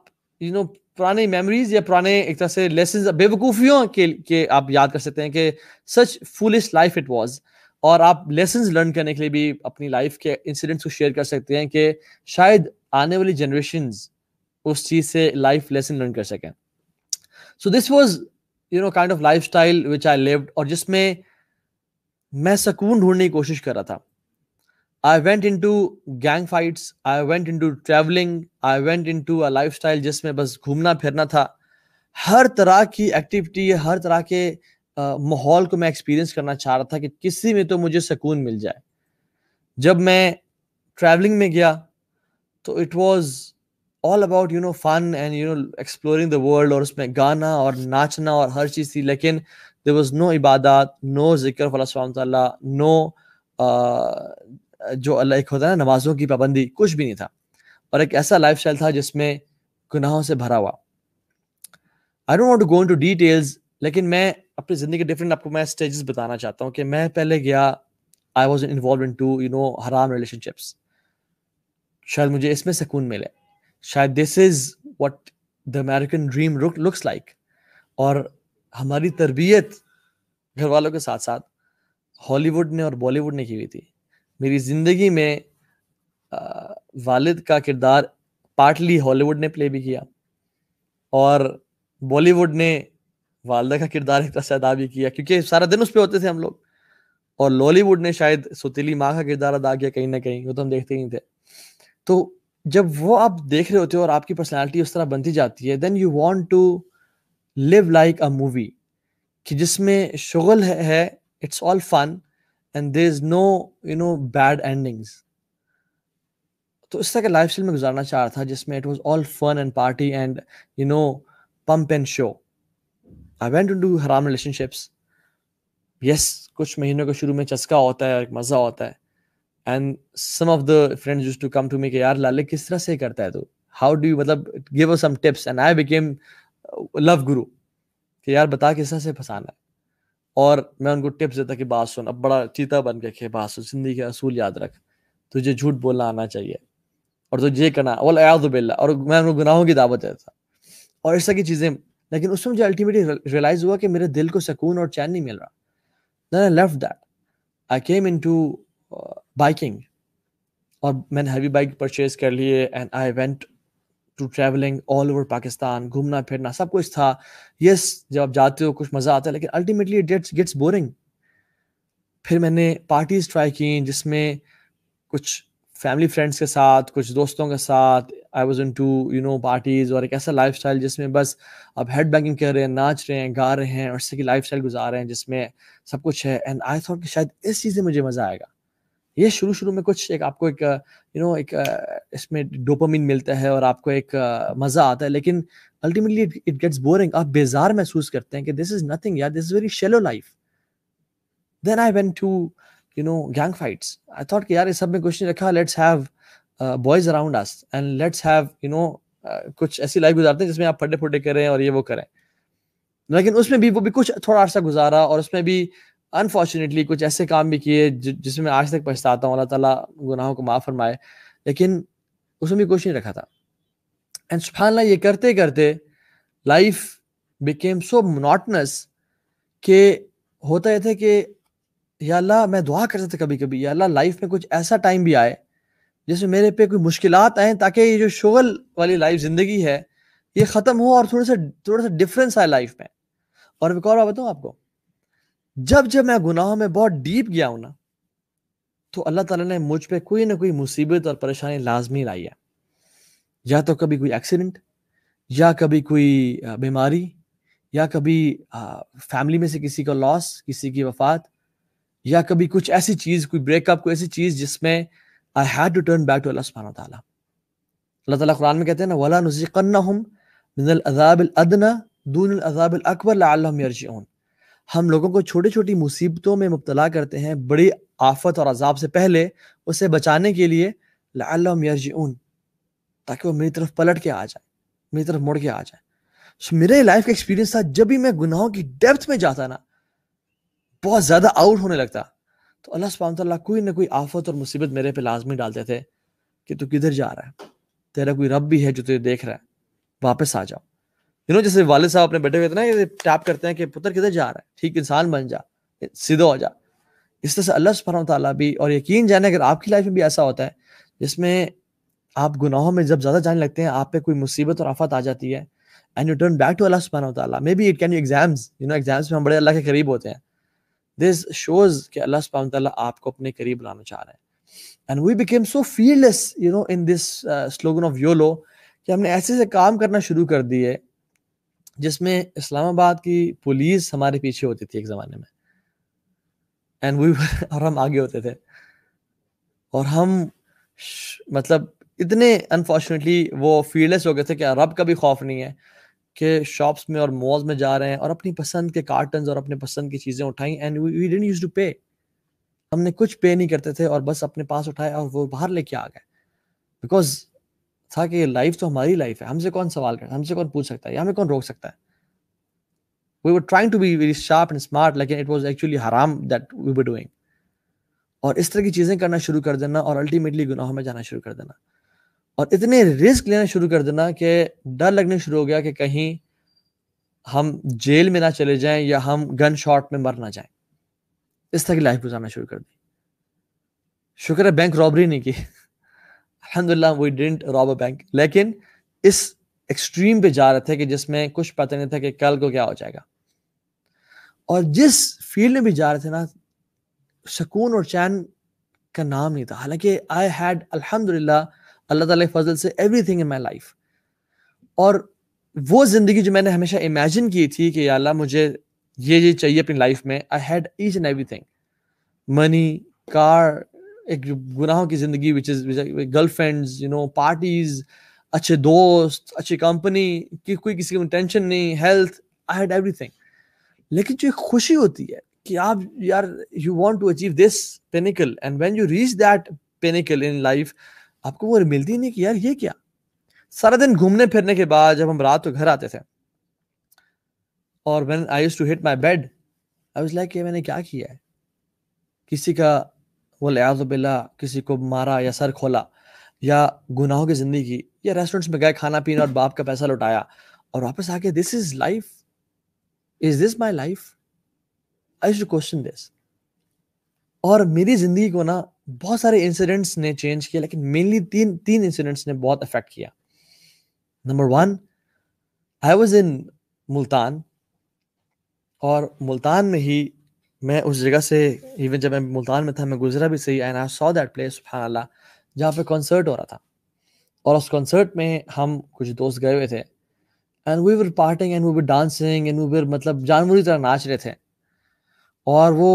پرانی میموریز یا پرانے ایک طرح سے لیسنز, بے وقوفیوں کے آپ یاد کر سکتے ہیں کہ سچ فولش لائف اٹ واز, اور آپ لیسنز لرن کرنے کے لیے بھی اپنی لائف کے انسیڈنٹس کو شیئر کر سکتے ہیں کہ شاید آنے والی جنریشنز اس چیز سے لائف لیسن لرن کر سکیں. So this was kind of life style which I lived, اور جس میں میں سکون ڈھونڈنے کی کوشش کر رہا تھا. I went into gang fights, I went into traveling, I went into a lifestyle جس میں بس گھومنا پھرنا تھا. ہر طرح کی ایکٹیویٹی, ہر طرح کے ماحول کو میں ایکسپیرینس کرنا چاہ رہا تھا کہ کسی میں تو مجھے سکون مل جائے. جب میں ٹریولنگ میں گیا تو it was all about fun and exploring the world, اور اس میں گانا اور ناچنا اور ہر چیز تھی, لیکن there was no عبادات, no ذکر of اللہ سبحانہ تعالیٰ, no جو اللہ ایک ہوتا ہے نا نمازوں کی پابندی, کچھ بھی نہیں تھا. اور ایک ایسا لائف اسٹائل تھا جس میں گناہوں سے بھرا ہوا. I don't want to go into details, لیکن میں اپنی زندگی کے ڈفرینٹ آپ کو میں اسٹیجز بتانا چاہتا ہوں کہ میں پہلے گیا, I was involved into حرام relationships. شاید مجھے اس میں سکون ملے, شاید this is what the American dream looks like. اور ہماری تربیت گھر والوں کے ساتھ ساتھ ہالی ووڈ نے اور بالی ووڈ نے کی ہوئی تھی. میری زندگی میں والد کا کردار پارٹلی ہالی ووڈ نے پلے بھی کیا, اور بالی ووڈ نے والدہ کا کردار ایک طرح سے ادا بھی کیا, کیونکہ سارا دن اس پہ ہوتے تھے ہم لوگ. اور لالی ووڈ نے شاید ستیلی ماں کا کردار ادا کیا کہیں نہ کہیں, وہ تو ہم دیکھتے ہی نہیں تھے. تو جب وہ آپ دیکھ رہے ہوتے ہو اور آپ کی پرسنالٹی اس طرح بنتی جاتی ہے, then you want to live like a movie, کہ جس میں شغل ہے, it's all fun, and there is no bad endings. تو اس طرح کا لائف اسٹائل میں گزارنا چاہ رہا تھا جس میں it was all fun and party and pump and show. I went into حرام ریلیشن شپس. یس, کچھ مہینوں کے شروع میں چسکا ہوتا ہے, ایک مزہ ہوتا ہے. And some of the friends used to come to me کہ یار لالے کس طرح سے کرتا ہے تو, ہاؤ ڈو یو, مطلب give us some tips. And I became love guru کہ یار بتا کس طرح سے پھنسانا ہے. اور میں ان کو ٹپس دیتا کہ بات سن, اب بڑا چیتا بن کے کہ بات سن, زندگی کے اصول یاد رکھ, تجھے جھوٹ بولنا آنا چاہیے اور تجھے یہ کرنا, والعیاذ باللہ. اور میں ان کو گناہوں کی دعوت دیتا تھا اور اس طرح کی چیزیں. لیکن اس میں مجھے الٹیمیٹلی ریئلائز ہوا کہ میرے دل کو سکون اور چین نہیں مل رہا. Then I left that. I came into biking. اور میں نے ہیوی بائک پرچیز کر لیے and I went to traveling all over Pakistan. گھومنا پھرنا سب کچھ تھا. یس, جب آپ جاتے ہو کچھ مزہ آتا ہے, لیکن الٹیمیٹلی اٹ گیٹس بورنگ. پھر میں نے پارٹیز ٹرائی کی جس میں کچھ فیملی فرینڈس کے ساتھ, کچھ دوستوں کے ساتھ. آئی واز انٹو پارٹیز, اور ایک ایسا لائف اسٹائل جس میں بس اب ہیڈ بینگنگ کر رہے ہیں, ناچ رہے ہیں, گا رہے ہیں, اور اس کی لائف اسٹائل گزار رہے ہیں جس میں سب کچھ ہے. اینڈ آئی تھاٹ کہ شاید اس چیز سے مجھے مزہ آئے گا. یہ شروع میں کچھ ایک آپ کو ایک اس میں ڈوپامین ملتا ہے اور آپ کو ایک مزہ آتا ہے, لیکن الٹیمیٹلی اٹ گیٹس بورنگ. آپ بیزار محسوس کرتے ہیں کہ دس از نتھنگ یار, this is very shallow life. Then I went to gang fights. I thought کہ یار اس سب میں کچھ نہیں رکھا, let's have boys around us and let's have کچھ ایسی لائف گزارتے ہیں جس میں آپ پھٹے پھٹے کریں اور یہ وہ کریں. لیکن اس میں بھی وہ بھی کچھ تھوڑا عرصہ گزارا, اور اس میں بھی انفارچونیٹلی کچھ ایسے کام بھی کیے جس میں آج تک پچھتاتا ہوں. اللہ تعالیٰ گناہوں کو معاف فرمائے, لیکن اس میں بھی کچھ نہیں رکھا تھا. اینڈ سبحان اللہ, یہ کرتے کرتے لائف بیکیم سو مونوٹنس کہ ہوتا یہ تھا کہ یا اللہ, میں دعا کرتا تھا کبھی کبھی, یا اللہ لائف میں کچھ ایسا ٹائم بھی آئے جس میں میرے پہ کوئی مشکلات آئیں تاکہ یہ جو شغل والی لائف زندگی ہے یہ ختم ہو اور تھوڑا سا ڈفرینس آئے لائف میں. اور ایک اور بات بتاؤں آپ کو, جب میں گناہوں میں بہت ڈیپ گیا ہوں نا, تو اللہ تعالیٰ نے مجھ پہ کوئی نہ کوئی مصیبت اور پریشانی لازمی لائی ہے. یا تو کبھی کوئی ایکسیڈنٹ, یا کبھی کوئی بیماری, یا کبھی فیملی میں سے کسی کا لاس, کسی کی وفات, یا کبھی کچھ ایسی چیز, کوئی بریک اپ, کوئی ایسی چیز جس میں I had to turn back to اللہ سبحانہ وتعالیٰ. اللہ تعالیٰ قرآن میں کہتے ہیں نا, وَلَا نُذِيقَنَّهُمْ مِنَ الْعَذَابِ الْأَدْنَى دُونَ الْعَذَابِ الْأَكْبَرِ لَعَلَّهُمْ يَرْجِعُونَ. ہم لوگوں کو چھوٹی چھوٹی مصیبتوں میں مبتلا کرتے ہیں بڑی آفت اور عذاب سے پہلے, اسے بچانے کے لیے لَعَلَّهُمْ يَرْجِعُونَ, تاکہ وہ میری طرف پلٹ کے آ جائے, میری طرف مڑ کے آ جائے. میرے لائف کا ایکسپیرینس تھا, جب بھی میں گناہوں کی ڈیپتھ میں جاتا نا, بہت زیادہ آؤٹ ہونے لگتا, تو اللہ سبحانہ وتعالیٰ کوئی نہ کوئی آفت اور مصیبت میرے پہ لازمی ڈالتے تھے کہ تو کدھر جا رہا ہے, تیرا کوئی رب بھی ہے جو تجھے دیکھ رہا ہے, واپس آ جاؤ. جیسے والد صاحب اپنے بیٹے ہوئے تھے نا, یہ ٹیپ کرتے ہیں کہ پتر کدھر جا رہا ہے, ٹھیک انسان بن جا, سیدھا ہو جا. اس طرح سے اللہ سبحانہ وتعالیٰ بھی, اور یقین جانے اگر آپ کی لائف میں بھی ایسا ہوتا ہے جس میں آپ گناہوں میں جب زیادہ جانے لگتے ہیں, آپ پہ کوئی مصیبت اور آفت آ جاتی ہے, and you turn back to Allah سبحانہ وتعالیٰ, may be it can be exams, exams میں ہم بڑے اللہ کے قریب ہوتے ہیں. دس شوز کہ اللہ سبحانہ وتعالیٰ آپ کو اپنے قریب لانا چاہ رہے ہیں. And we became so fearless, in this slogan of YOLO, کہ ہم نے ایسے کام کرنا شروع کر دیے جس میں اسلام آباد کی پولیس ہمارے پیچھے ہوتی تھی ایک زمانے میں, اور ہم آگے ہوتے تھے, اور ہم مطلب اتنے انفارچونیٹلی وہ فیئرلیس ہو گئے تھے کہ رب کا بھی خوف نہیں ہے, کہ شاپس میں اور مالز میں جا رہے ہیں اور اپنی پسند کے کارٹنز اور اپنے پسند کی چیزیں اٹھائیں, and we didn't used to pay. ہم نے کچھ پے نہیں کرتے تھے اور بس اپنے پاس اٹھائے اور وہ باہر لے کے آ گئے, بیکاز تھا کہ یہ لائف تو ہماری لائف ہے, ہم سے کون سوال کرتا ہے, ہم سے کون پوچھ سکتا ہے, یا ہمیں کون روک سکتا ہے. We were trying to be very sharp and smart, لیکن it was actually haram that we were doing. اور اس طرح کی چیزیں کرنا شروع کر دینا, اور الٹیمیٹلی گناہوں میں جانا شروع کر دینا, اور اتنے رسک لینا شروع کر دینا کہ ڈر لگنے شروع ہو گیا کہ کہیں ہم جیل میں نہ چلے جائیں یا ہم گن شاٹ میں مر نہ جائیں. اس طرح کی لائف گزارنا شروع کر دی. شکر ہے بینک رابری نہیں کی, الحمدللہ we didn't rob a bank, لیکن اس ایکسٹریم پہ جا رہے تھے کہ جس میں کچھ پتہ نہیں تھا کہ کل کو کیا ہو جائے گا. اور جس فیلڈ میں بھی جا رہے تھے نا, سکون اور چین کا نام نہیں تھا, حالانکہ I had الحمدللہ اللہ تعالیٰ کے فضل سے everything in my life. اور وہ زندگی جو میں نے ہمیشہ امیجن کی تھی کہ یا اللہ مجھے یہ چاہیے اپنی لائف میں, I had each and everything, money, car, ایک گناہوں کی زندگی which is girl friends parties, اچھے دوست, اچھی کمپنی, کوئی کسی کو ٹینشن نہیں, health, I had everything. لیکن جو ایک خوشی ہوتی ہے کہ آپ یار you want to achieve this pinnacle, and when you reach that pinnacle in life, آپ کو وہ ملتی نہیں کہ یار یہ کیا. سارا دن گھومنے پھرنے کے بعد جب ہم رات کو گھر آتے تھے اور when I used to hit my bed, I was like کہ میں نے کیا کیا ہے. کسی کا والعیاذ باللہ کسی کو مارا یا سر کھولا یا گناہوں کی زندگی, یا ریسٹورینٹس میں گئے کھانا پینا اور باپ کا پیسہ لوٹایا اور واپس آ کے this is life, is this my life. I used to question this. اور میری زندگی کو نا بہت سارے انسیڈنٹس نے چینج کیا, لیکن مینلی تین انسیڈنٹس نے بہت افیکٹ کیا. Number 1, I was in Multan, اور ملتان میں ہی میں اس جگہ سے, ایون جب میں ملتان میں تھا میں گزرا بھی صحیح, and I so that place سبحان اللہ, جہاں پہ کنسرٹ ہو رہا تھا. اور اس کنسرٹ میں ہم کچھ دوست گئے ہوئے تھے, and we were partying and we were dancing and we were مطلب جانوری طرح ناچ رہے تھے. اور وہ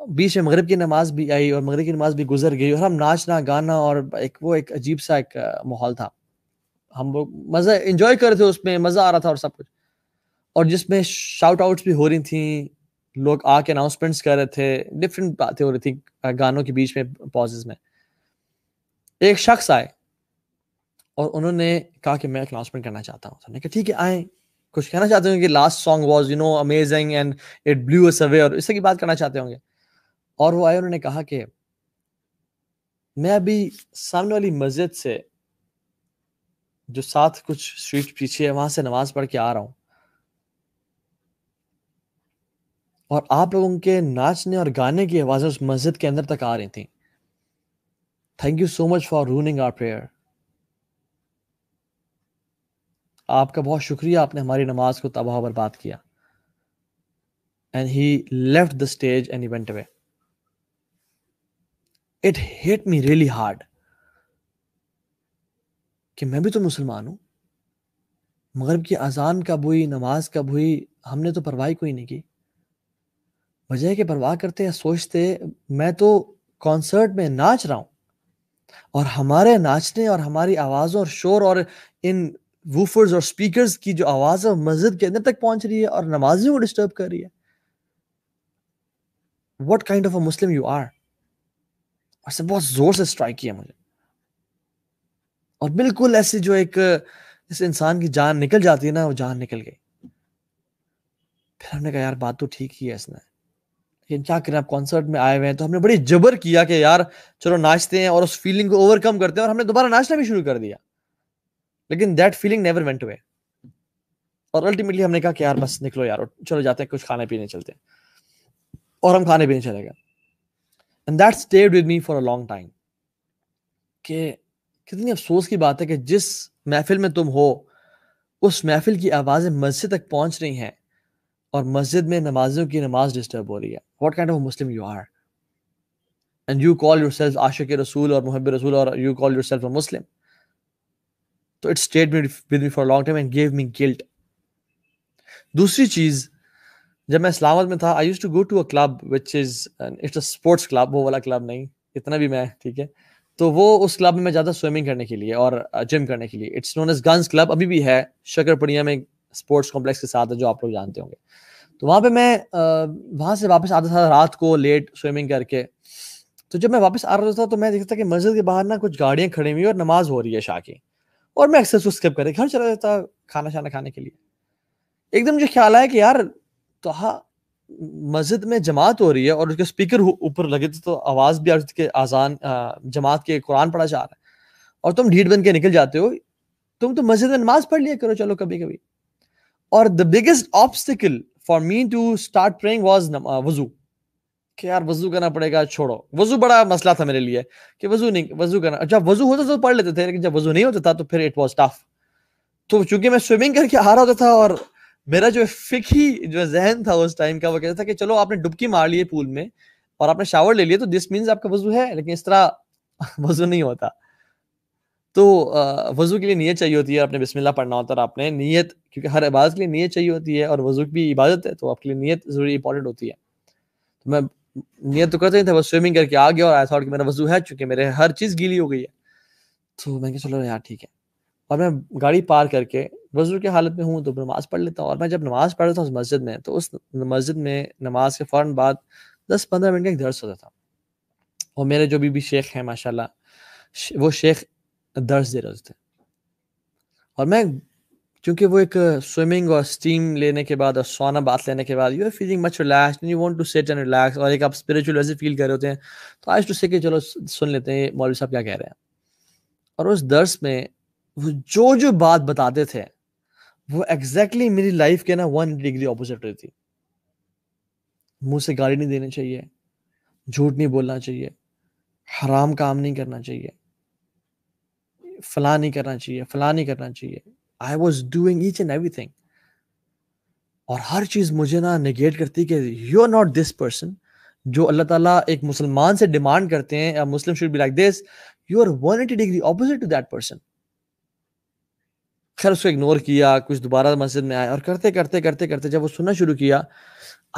بیچ میں مغرب کی نماز بھی آئی اور مغرب کی نماز بھی گزر گئی, اور ہم ناچنا گانا, اور ایک عجیب سا ایک ماحول تھا. ہم لوگ مزہ انجوائے کر رہے تھے, اس میں مزہ آ رہا تھا اور سب کچھ, اور جس میں شاؤٹ آؤٹس بھی ہو رہی تھیں, لوگ آ کے اناؤنسمنٹس کر رہے تھے, ڈفرینٹ باتیں ہو رہی تھیں گانوں کے بیچ میں پازز میں. ایک شخص آئے اور انہوں نے کہا کہ میں ایک اناؤنسمنٹ کرنا چاہتا ہوں. میں نے کہا ٹھیک ہے آئیں, کچھ کہنا چاہتے ہوں کہ last song was amazing and it blew us away, اور اس کی بات کرنا چاہتے ہوں گے. اور وہ آئے, انہوں نے کہا کہ میں ابھی سامنے والی مسجد سے جو ساتھ کچھ اسٹریٹ پیچھے ہے وہاں سے نماز پڑھ کے آ رہا ہوں, اور آپ لوگوں کے ناچنے اور گانے کی آوازیں اس مسجد کے اندر تک آ رہی تھیں. Thank you so much for running our prayer. آپ کا بہت شکریہ, آپ نے ہماری نماز کو تباہ و برباد کیا. And he left the stage and he went away. It hit me really hard کہ میں بھی تو مسلمان ہوں, مغرب کی اذان کب ہوئی, نماز کب ہوئی, ہم نے تو پرواہ کوئی نہیں کی. بجائے کہ پرواہ کرتے یا سوچتے, میں تو کانسرٹ میں ناچ رہا ہوں, اور ہمارے ناچنے اور ہماری آوازوں اور شور اور ان ووفرز اور سپیکرز کی جو آواز ہے مسجد کے اندر تک پہنچ رہی ہے اور نمازیوں کو ڈسٹرب کر رہی ہے. What kind of a Muslim you are. اور سے بہت زور سے اسٹرائک کیا مجھے, اور بالکل ایسی جو ایک اس انسان کی جان نکل جاتی ہے نا, وہ جان نکل گئی. پھر ہم نے کہا یار بات تو ٹھیک ہی ہے اس نے, لیکن کیا کریں, آپ کانسرٹ میں آئے ہوئے ہیں. تو ہم نے بڑی جبر کیا کہ یار چلو ناچتے ہیں اور اس فیلنگ کو اوور کم کرتے ہیں, اور ہم نے دوبارہ ناچنا بھی شروع کر دیا. لیکن that feeling never went away, اور الٹیمیٹلی ہم نے کہا کہ یار بس نکلو یار, چلو جاتے ہیں کچھ کھانے پینے چلتے ہیں, اور ہم کھانے پینے چلے گئے. And that stayed with me for a long time. کہ کتنی افسوس کی بات ہے کہ جس محفل میں تم ہو, اس محفل کی آوازیں مسجد تک پہنچ رہی ہیں, اور مسجد میں نمازیوں کی نماز ڈسٹرب ہو رہی ہے. What kind of a Muslim you are? And you call yourself عاشق رسول اور محب رسول, اور you call yourself a Muslim. So it stayed with me for a long time and gave me guilt. دوسری چیز, جب میں اسلام آباد میں تھا, I used to go to a club which is it's a sports club, وہ والا club نہیں, اتنا بھی میں ٹھیک ہے. تو وہ اس کلب میں جاتا سوئمنگ کرنے کے لیے اور جم کرنے کے لیے. It's known as guns club, ابھی بھی ہے شکر پڑیا میں, اسپورٹس کمپلیکس کے ساتھ ہے, جو آپ لوگ جانتے ہوں گے. تو وہاں پہ میں وہاں سے واپس آتا تھا رات کو لیٹ سوئمنگ کر کے. تو جب میں واپس آ رہا تھا تو میں دیکھتا کہ مسجد کے باہر نا کچھ گاڑیاں کھڑی ہوئی اور نماز ہو رہی ہے عشاء کی, اور میں اکثر اس اسکپ کر کے گھر چلا جاتا کھانا شانا کھانے کے لیے. ایک دم مجھے خیال آیا کہ یار تو مسجد میں جماعت ہو رہی ہے اور اس کے اسپیکر اوپر لگے تھے, تو آواز بھی آ رہی تھی کہ اذان جماعت کے قرآن پڑھا جا رہا ہے, اور تم ڈھیٹ بن کے نکل جاتے ہو. تم تو مسجد میں نماز پڑھ لیا کرو چلو کبھی کبھی. اور the biggest obstacle for me to start praying was وضو, کہ یار وضو کرنا پڑے گا, چھوڑو وضو بڑا مسئلہ تھا میرے لیے کہ وضو کرنا. جب وضو ہوتا تو پڑھ لیتے تھے, لیکن جب وضو نہیں ہوتا تھا تو پھر it was tough. تو چونکہ میں سوئمنگ کر کے آ رہا ہوتا تھا, اور میرا جو فقہی جو ذہن تھا اس ٹائم کا, وہ کہتا تھا کہ چلو آپ نے ڈبکی مار لی ہے پول میں اور آپ نے شاور لے لیا تو دس مینز آپ کا وضو ہے, لیکن اس طرح وضو نہیں ہوتا. تو وضو کے لیے نیت چاہیے ہوتی ہے, آپ نے بسم اللہ پڑھنا ہوتا ہے, اور آپ نے نیت, کیونکہ ہر عبادت کے لیے نیت چاہیے ہوتی ہے, اور وضو بھی عبادت ہے تو آپ کے لیے نیت ضروری امپورٹنٹ ہوتی ہے. تو میں نیت تو کرتے نہیں تھا, بس سوئمنگ کر کے آ گیا اور آئی تھاٹ کہ میرا وضو ہے, چونکہ میرے ہر چیز گیلی ہو گئی ہے. تو میں کہ چلو یار ٹھیک ہے, اور میں گاڑی پار کر کے وضو کی حالت میں ہوں تو نماز پڑھ لیتا ہوں. اور میں جب نماز پڑھ رہا تھا اس مسجد میں, تو اس مسجد میں نماز کے فوراً بعد 10-15 منٹ کا ایک درس ہوتا تھا, اور میرے جو بھی شیخ ہیں ماشاءاللہ, وہ شیخ درس دے رہے تھے. اور میں کیونکہ وہ ایک سوئمنگ اور اسٹیم لینے کے بعد اور سونا بات لینے کے بعد you are feeling much relaxed, you want to sit and relax, اور ایک آپ اسپریچول ویسے فیل کر رہے ہوتے ہیں, تو آج تو سے کہ چلو سن لیتے ہیں مولوی صاحب کیا کہہ رہے ہیں. اور اس درس میں وہ جو بات بتاتے تھے وہ ایگزیکٹلی میری لائف کے نا 180 ڈگری اپوزٹ رہی تھی. منہ سے گالی نہیں دینی چاہیے, جھوٹ نہیں بولنا چاہیے, حرام کام نہیں کرنا چاہیے, فلاں نہیں کرنا چاہیے, فلاں نہیں کرنا چاہیے. I was doing each and everything. اور ہر چیز مجھے نا نیگیٹ کرتی کہ you are not this person. جو اللہ تعالیٰ ایک مسلمان سے ڈیمانڈ کرتے ہیں, Muslim should be like this, you are 180 degree opposite to that person. خیر اس کو اگنور کیا, کچھ دوبارہ مسجد میں آئے, اور کرتے کرتے کرتے کرتے جب وہ سننا شروع کیا,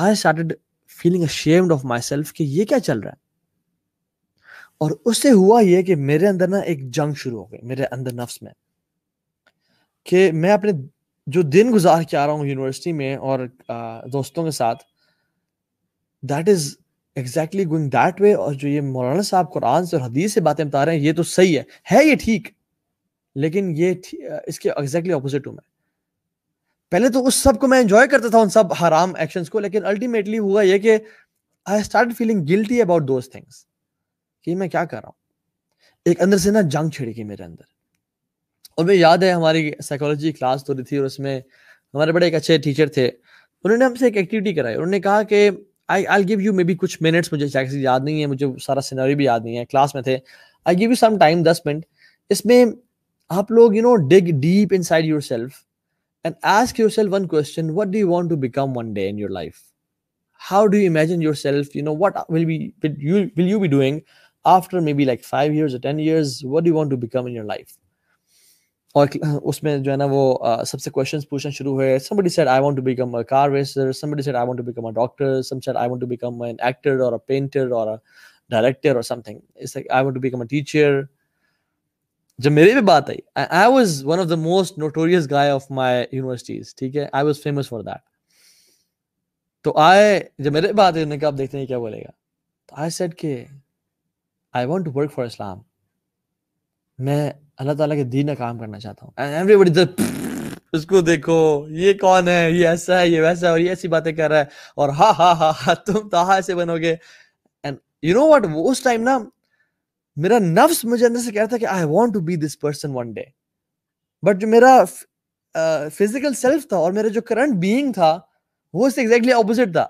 I started feeling ashamed of myself کہ یہ کیا چل رہا ہے. اور اس سے ہوا یہ کہ میرے اندر نا ایک جنگ شروع ہو گئی میرے اندر نفس میں, کہ میں اپنے جو دن گزار کے آ رہا ہوں یونیورسٹی میں اور دوستوں کے ساتھ, that is exactly going that way. اور جو یہ مولانا صاحب قرآن سے اور حدیث سے باتیں بتا رہے ہیں یہ تو صحیح ہے یہ ٹھیک, لیکن یہ اس کے ایگزیکٹلی اپوزٹ ہوں میں. پہلے تو اس سب کو میں انجوائے کرتا تھا, ان سب حرام ایکشنز کو, لیکن الٹیمیٹلی ہوا یہ کہ I started feeling guilty about those things کہ میں کیا کر رہا ہوں. ایک اندر سے نا جنگ چھڑی گئی میرے اندر. اور مجھے یاد ہے ہماری سائیکالوجی کلاس تو رہی تھی, اور اس میں ہمارے بڑے ایک اچھے ٹیچر تھے, انہوں نے ہم سے ایک ایکٹیویٹی کرائی. انہوں نے کہا کہ I'll give you maybe کچھ منٹس, مجھے ایکچولی یاد نہیں ہے, مجھے سارا سینیریو بھی یاد نہیں ہے, کلاس میں تھے. I'll give you some time, 10 minute. اس میں آپ لوگ dig deep inside yourself and ask yourself one question: what do you want to become one day in your life? How do you imagine yourself, what will you be doing after maybe like 5 years or 10 years? What do you want to become in your life? اور اس میں جو ہے نا وہ سب سے questions پوچھنا شروع ہوئے. somebody said I want to become a car racer, somebody said I want to become a doctor, some said I want to become an actor or a painter or a director or something. It's like I want to become a teacher. جب میرے بھی بات آئی, I was one of the most notorious guy of my universities, ٹھیک ہے, I was famous for that. تو جب میرے بات آئی, انہوں نے کہا اب دیکھتے ہیں کیا بولے گا. تو I said کہ I want to work for Islam. میں اللہ تعالیٰ کے دین کا کام کرنا چاہتا ہوں. And everybody just اس کو دیکھو, یہ کون ہے, یہ ایسا ہے, یہ ویسا ہے, اور یہ ایسی باتیں کر رہا ہے, اور ہاں تم تاہا ایسے بنو گے. And you know what, اس ٹائم نا میرا نفس مجھے اندر سے کہتا کہ I want to be this person one day. But جو میرا فزیکل سیلف تھا اور میرا جو کرنٹ بینگ تھا وہ اس سے ایگزیکٹلی اپوزٹ تھا.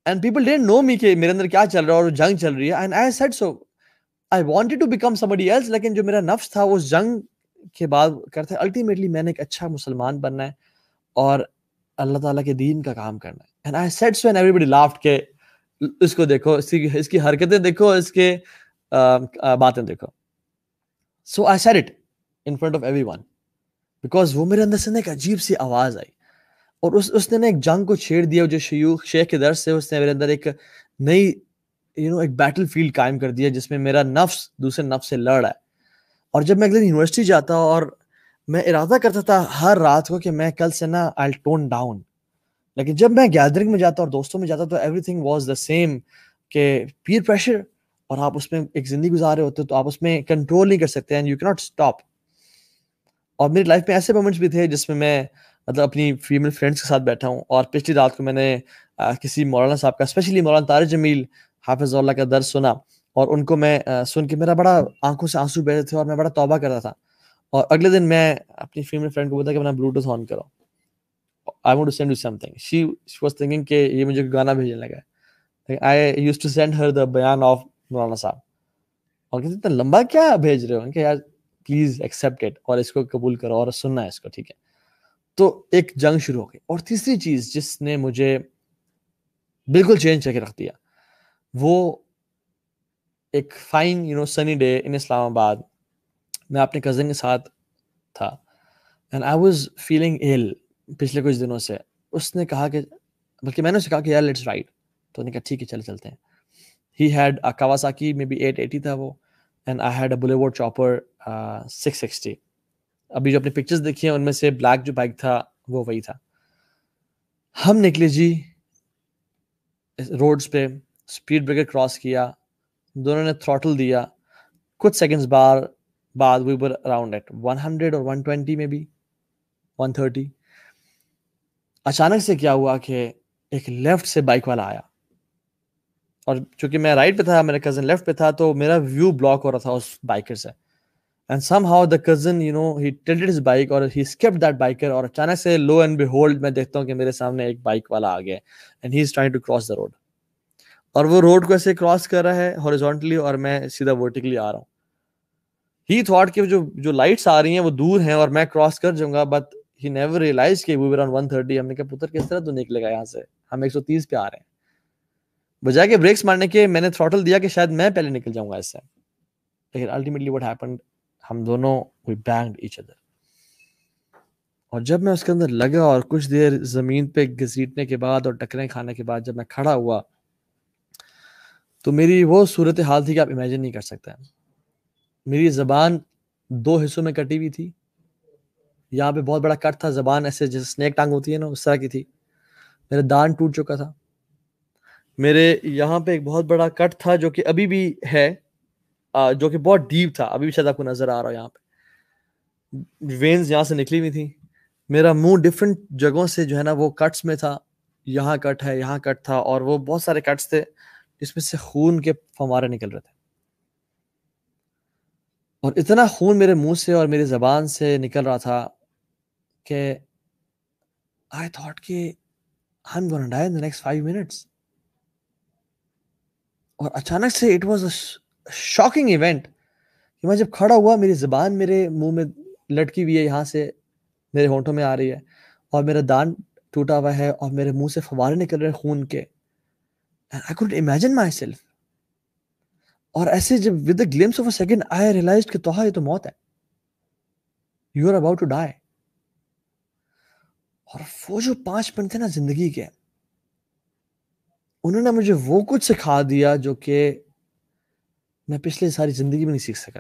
اینڈ پیپل ڈidn't know me کہ میرے اندر کیا چل رہا ہے اور جنگ چل رہی ہے. And I said so I wanted to become somebody else, لیکن جو میرا نفس تھا وہ اس جنگ کے بعد کرتا ہے الٹیمیٹلی میں نے ایک اچھا مسلمان بننا ہے اور اللہ تعالیٰ کے دین کا کام کرنا ہے. And I said so and everybody laughed کہ اس کو دیکھو, اس کی حرکتیں دیکھو, اس کے باتیں دیکھو. So I said it in front of everyone because وہ میرے اندر سے ایک عجیب سی آواز آئی اور اس نے ایک جنگ کو چھیڑ دیا. جو شیخ کے درس سے اس نے میرے اندر ایک نئی ایک بیٹل فیلڈ قائم کر دیا جس میں میرا نفس دوسرے نفس سے لڑ رہا ہے. اور جب میں اگلے دن یونیورسٹی جاتا اور میں ارادہ کرتا تھا ہر رات کو کہ میں کل سے نا I'll tone down, لیکن جب میں گیدرنگ میں جاتا اور دوستوں میں جاتا تو every thing was the same کہ پیئر پریشر, اور آپ اس میں ایک زندگی گزار رہے ہوتے تو آپ اس میں کنٹرول نہیں کر سکتے اینڈ یو کی ناٹ اسٹاپ. اور میری لائف میں ایسے مومنٹس بھی تھے جس میں میں مطلب اپنی فیمیل فرینڈس کے ساتھ بیٹھا ہوں, اور پچھلی رات کو میں نے کسی مولانا صاحب کا, اسپیشلی مولانا طارق جمیل حافظ اللہ کا درس سنا, اور ان کو میں سن کے میرا بڑا آنکھوں سے آنسو بہہ رہے تھے اور میں بڑا توبہ کرتا تھا. اور اگلے دن میں اپنی فیمیل فرینڈ کو بولا کہ اپنا بلوٹوتھ آن کرو, I want to send you something. She was thinking کہ یہ مجھے گانا بھیجنے لگا ہے. I used to send her the بیان of مولانا صاحب, اور کہتے اتنا لمبا کیا بھیج رہے ہو, کہ یار پلیز ایکسیپٹ اٹ اور اس کو قبول کرو اور سننا ہے اس کو, ٹھیک ہے. تو ایک جنگ شروع ہو گئی. اور تیسری چیز جس نے مجھے بالکل چینج کر کے رکھ دیا, وہ ایک فائن سنی ڈے ان اسلام آباد, میں اپنے کزن کے ساتھ تھا and I was feeling L پچھلے کچھ دنوں سے. اس نے کہا کہ بلکہ میں نے اسے کہا کہ یار لیٹس رائڈ, تو انہوں نے کہا ٹھیک ہے چلے چلتے ہیں. He had a Kawasaki, maybe 880 تھا وہ, and I had a Boulevard Chopper 660. ابھی جو اپنی پکچرز دیکھی ہیں ان میں سے بلیک جو بائک تھا وہ وہی تھا. ہم نکلے جی روڈز پہ, اسپیڈ بریکر کراس کیا, دونوں نے تھروٹل دیا, کچھ سیکنڈز بعد we were around at 100 or 120 میں بھی 130. اچانک سے کیا ہوا کہ ایک لیفٹ سے بائک والا آیا, اور چونکہ میں رائٹ پہ تھا, میرا کزن لیفٹ پہ تھا, تو میرا ویو بلاک ہو رہا تھا اس بائکر سے. And somehow the cousin, he tilted his bike اور he skipped that biker, اور اچانک سے lo and behold میں دیکھتا ہوں کہ میرے سامنے ایک بائک والا آ گیا and he is trying to cross the road. اور وہ روڈ کو ایسے کراس کر رہا ہے horizontally اور میں سیدھا vertically آ رہا ہوں. He thought کہ جو لائٹس آ رہی ہیں وہ دور ہیں اور میں کراس کر جاؤں گا, but he never realized کہ we were on 130. ہم نے کہا پتر کس طرح تو نکلے گا یہاں سے, ہم 130 پہ آ رہے ہیں. بجائے کہ بریکس مارنے کے میں نے تھروٹل دیا کہ شاید میں پہلے نکل جاؤں گا اس سے, لیکن ultimately what happened, ہم دونوں we banged each other. اور جب میں اس کے اندر لگا اور کچھ دیر زمین پہ گھسیٹنے کے بعد اور ٹکریں کھانے کے بعد جب میں کھڑا ہوا, تو میری وہ صورتحال تھی کہ آپ امیجن نہیں کر سکتے. میری زبان 2 حصوں میں کٹی ہوئی تھی, یہاں پہ بہت بڑا کٹ تھا, زبان ایسے جیسے سنیک ٹانگ ہوتی ہے نا اس طرح کی تھی. میرا دان ٹوٹ چکا تھا. میرے یہاں پہ ایک بہت بڑا کٹ تھا جو کہ ابھی بھی ہے, جو کہ بہت ڈیپ تھا, ابھی بھی شاید آپ کو نظر آ رہا ہو, یہاں پہ وینز یہاں سے نکلی ہوئی تھی. میرا منہ ڈفرینٹ جگہوں سے جو ہے نا وہ کٹس میں تھا, یہاں کٹ ہے, یہاں کٹ تھا, اور وہ بہت سارے کٹس تھے جس میں سے خون کے فوارے نکل رہے تھے. اور اتنا خون میرے منہ سے اور میری زبان سے نکل رہا تھا کہ I thought کہ I'm gonna die in the next 5 minutes. اور اچانک سے it was a shocking event کہ میں جب کھڑا ہوا, میری زبان میرے منہ میں لٹکی ہوئی ہے, یہاں سے میرے ہونٹوں میں آ رہی ہے, اور میرا دان ٹوٹا ہوا ہے, اور میرے منہ سے فوارے نکل رہے ہیں خون کے. And I couldn't imagine myself. اور ایسے جب with a glimpse of a second I realized کہ توہا یہ تو موت ہے, you are about to die. اور وہ جو 5 منٹ تھے نا زندگی کے, انہوں نے مجھے وہ کچھ سکھا دیا جو کہ میں پچھلے ساری زندگی میں نہیں سیکھ سکا.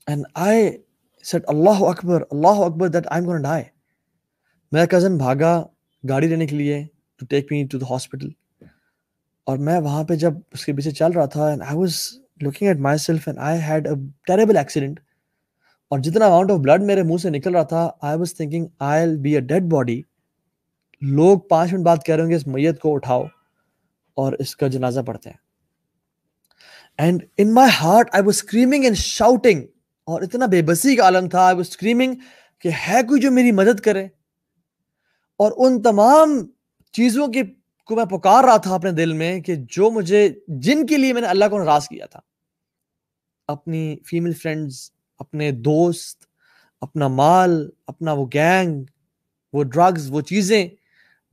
And I said Allah Akbar that I'm gonna die. میرا کزن بھاگا گاڑی لینے کے لیے to take me to the hospital. اور میں وہاں پہ جب اس کے پیچھے چل رہا تھا, and I was looking at myself and I had a terrible accident. اور جتنا amount of blood میرے منہ سے نکل رہا تھا, I was thinking I'll be a dead body. لوگ 5 منٹ بعد کہہ رہے ہوں گے اس میت کو اٹھاؤ اور اس کا جنازہ پڑھتے ہیں. And in my heart I was screaming and shouting. اور اتنا بے بسی کا عالم تھا, I was screaming کہ ہے کوئی جو میری مدد کرے. اور ان تمام چیزوں کو میں پکار رہا تھا اپنے دل میں کہ جو مجھے, جن کے لیے میں نے اللہ کو ناراض کیا تھا, اپنی فیمیل فرینڈز, اپنے دوست, اپنا مال, اپنا وہ گینگ, وہ ڈرگز, وہ چیزیں,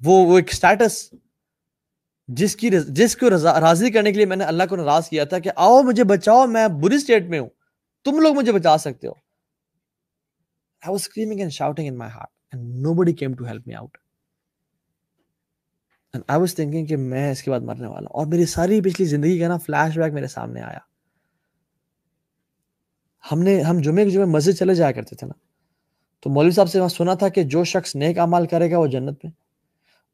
وہ ایک سٹیٹس جس کو راضی کرنے کے لیے میں نے اللہ کو ناراض کیا تھا کہ آؤ مجھے بچاؤ, میں بری سٹیٹ میں ہوں, تم لوگ مجھے بچا سکتے ہو. I was screaming and shouting in my heart and nobody came to help me out. And I was thinking کہ میں اس کے بعد مرنے والا ہوں, اور میری ساری پچھلی زندگی کا نا فلیش بیک میرے سامنے آیا. ہم جمعے کے جمعے مسجد چلے جایا کرتے تھے نا, تو مولوی صاحب سے وہاں سنا تھا کہ جو شخص نیک اعمال کرے گا وہ جنت میں,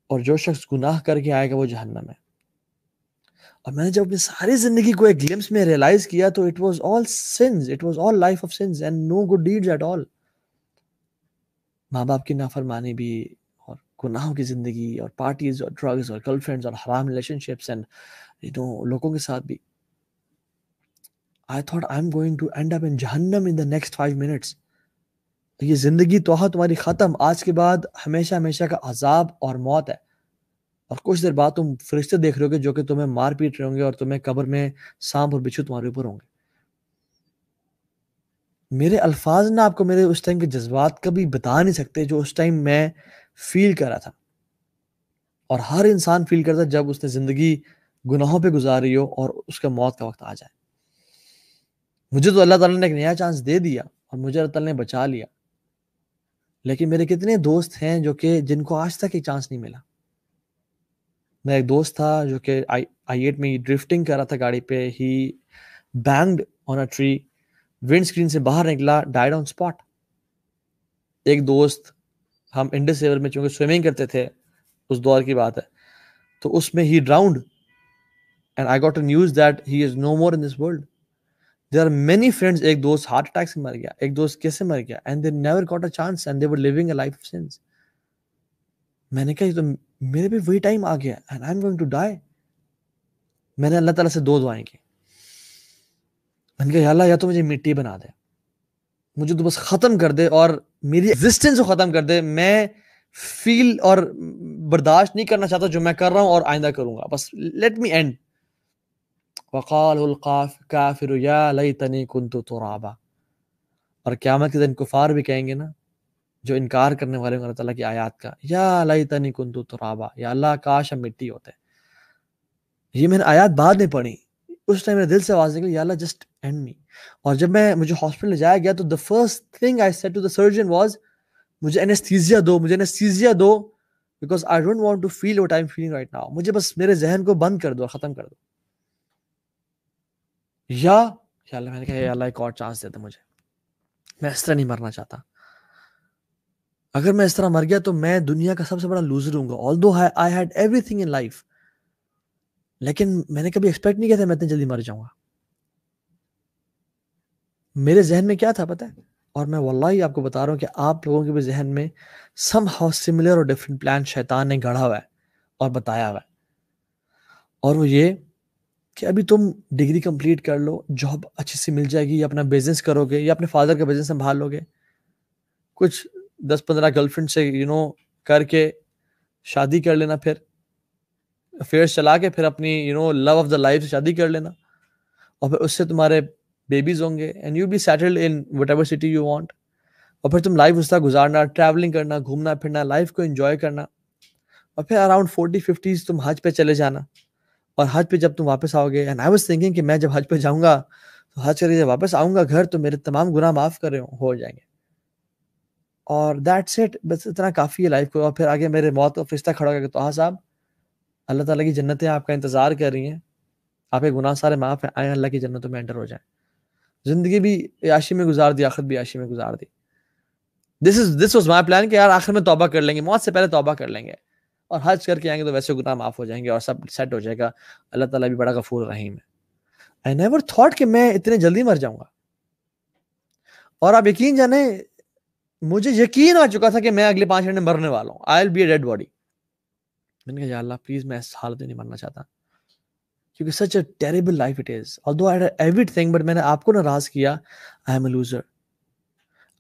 اور جو شخص گناہ کر کے آئے گا وہ جہنم میں. اور میں نے جب اپنی ساری زندگی کو ایک گلمس میں ریئلائز کیا تو it was all sins, it was all life of sins and no good deeds at all. ماں باپ کی نافرمانی بھی, اور گناہوں کی زندگی, اور پارٹیز, اور ڈرگز, اور گرل فرینڈز, اور حرام ریلیشن شپس, اینڈ لوگوں کے ساتھ بھی. I thought I'm going to end up in Jahannam in the next 5 minutes. یہ زندگی توہا تمہاری ختم, آج کے بعد ہمیشہ ہمیشہ کا عذاب اور موت ہے. اور کچھ دیر بعد تم فرشتے دیکھ رہے ہو گے جو کہ تمہیں مار پیٹ رہے ہوں گے, اور تمہیں قبر میں سانپ اور بچھو تمہارے اوپر ہوں گے. میرے الفاظ نے آپ کو میرے اس ٹائم کے جذبات کبھی بتا نہیں سکتے جو اس ٹائم میں فیل کر رہا تھا. اور ہر انسان فیل کرتا جب اس نے زندگی گناہوں پہ گزاری ہو اور اس کا موت کا وقت آ جائے. مجھے تو اللہ تعالیٰ نے ایک نیا چانس دے دیا اور مجھے اللہ تعالیٰ نے بچا لیا, لیکن میرے کتنے دوست ہیں جو کہ جن کو آج تک ایک چانس نہیں ملا. میرا ایک دوست تھا جو کہ I-8 میں ڈرفٹنگ کر رہا تھا گاڑی پہ. ہی بینگڈ آن اے ٹری, ونڈ اسکرین سے باہر نکلا, ڈائڈ آن اسپاٹ. ایک دوست, ہم انڈس ریور میں چونکہ سوئمنگ کرتے تھے, اس دور کی بات ہے, تو اس میں he drowned, and I got a news that he is no more in this world. There are many friends. ایک دوست ہارٹ اٹیک سے مر گیا, ایک دوست کیسے مر گیا, and they never got a chance and they were living a life of sins. میں نے کہا یہ تو میرے بھی وہی ٹائم آ گیا, and I am going to die. میں نے اللہ تعالیٰ سے 2 دعائیں کی. میں نے کہا یا اللہ, یا تو مجھے مٹی بنا دے, مجھے تو بس ختم کر دے اور میری ایگزسٹنس کو ختم کر دے. میں فیل اور برداشت نہیں کرنا چاہتا جو میں کر رہا ہوں اور آئندہ کروں گا, بس لیٹ می اینڈ. وقال الکافر یا لیتنی کنت ترابا. اور قیامت کے دن کفار بھی کہیں گے نا, جو انکار کرنے والے اللہ تعالیٰ کی آیات کا, یا لیتنی کنت ترابا, یا اللہ کاش ہم مٹی ہوتے. یہ میں نے آیات بعد میں پڑھی, اس ٹائم میرے دل سے آواز نکلی, یا اللہ جسٹ اینڈ می. اور جب مجھے ہاسپٹل لے جایا گیا تو the first thing I said to the surgeon was, مجھے انیستھیزیا دو, مجھے انیستھیزیا دو, because I don't want to feel what I'm feeling right now. مجھے بس میرے ذہن کو بند کر دو اور ختم کر دو. یا اللہ, میں نے کہا یا اللہ ایک اور چانس دے دے مجھے, میں اس طرح نہیں مرنا چاہتا. اگر میں اس طرح مر گیا تو میں دنیا کا سب سے بڑا لوزر ہوں گا. although I had everything in life, لیکن میں نے کبھی ایکسپیکٹ نہیں کیا تھا میں اتنی جلدی مر جاؤں گا. میرے ذہن میں کیا تھا پتہ ہے, اور میں واللہ آپ کو بتا رہا ہوں کہ آپ لوگوں کے بھی ذہن میں سم ہاؤ سملر اور ڈفرینٹ پلان شیطان نے گڑھا ہوا ہے اور بتایا ہوا ہے. اور وہ یہ کہ ابھی تم ڈگری کمپلیٹ کر لو, جاب اچھی سی مل جائے گی, یا اپنا بزنس کرو گے, یا اپنے فادر کا بزنس سنبھال لو گے, کچھ 10-15 گرل فرینڈ سے کر کے شادی کر لینا, پھر افیئرس چلا کے پھر اپنی لو آف دا لائف سے شادی کر لینا, اور پھر اس سے تمہارے بیبیز ہوں گے, and you be settled in whatever city you want. اور پھر تم لائف اس طرح گزارنا, ٹریولنگ کرنا, گھومنا پھرنا, لائف کو انجوائے کرنا. اور پھر اراؤنڈ 40-50 تم حج پہ چلے جانا, اور حج پہ جب تم واپس آؤ گے, اینڈ آئی واز تھنکنگ کہ میں جب حج پہ جاؤں گا تو حج کر کے جب واپس آؤں گا گھر تو میرے تمام گناہ معاف کر رہے ہو جائیں گے, اور دیٹس اٹ, بس اتنا کافی ہے لائف کو. اور پھر آگے میرے موت کا فرشتہ کھڑا ہو گیا کہ طه صاحب, اللہ تعالیٰ کی جنتیں آپ کا انتظار کر رہی ہیں, آپ کے گناہ سارے معاف ہیں, آئیں اللہ کی جنتوں میں انٹر ہو جائیں. زندگی بھی عیاشی میں گزار دی, آخرت بھی عیاشی میں گزار دی. دس واز مائی پلان کہ یار آخر میں توبہ کر لیں گے, موت سے پہلے توبہ کر لیں گے, اور حج کر کے آئیں گے تو ویسے گناہ معاف ہو جائیں گے اور سب سیٹ ہو جائے گا. اللہ تعالیٰ بھی بڑا غفور رحیم ہے. آئی نیور تھاٹ کہ میں اتنے جلدی مر جاؤں گا. اور آپ یقین جانیں, مجھے یقین آ چکا تھا کہ میں اگلے 5 منٹ میں مرنے والا ہوں. I will be a dead body. میں نے کہا یا اللہ پلیز میں اس حالت میں نہیں مرنا چاہتا, کیونکہ such a terrible life it is. although I had everything, but میں نے آپ کو ناراض کیا. I am a loser.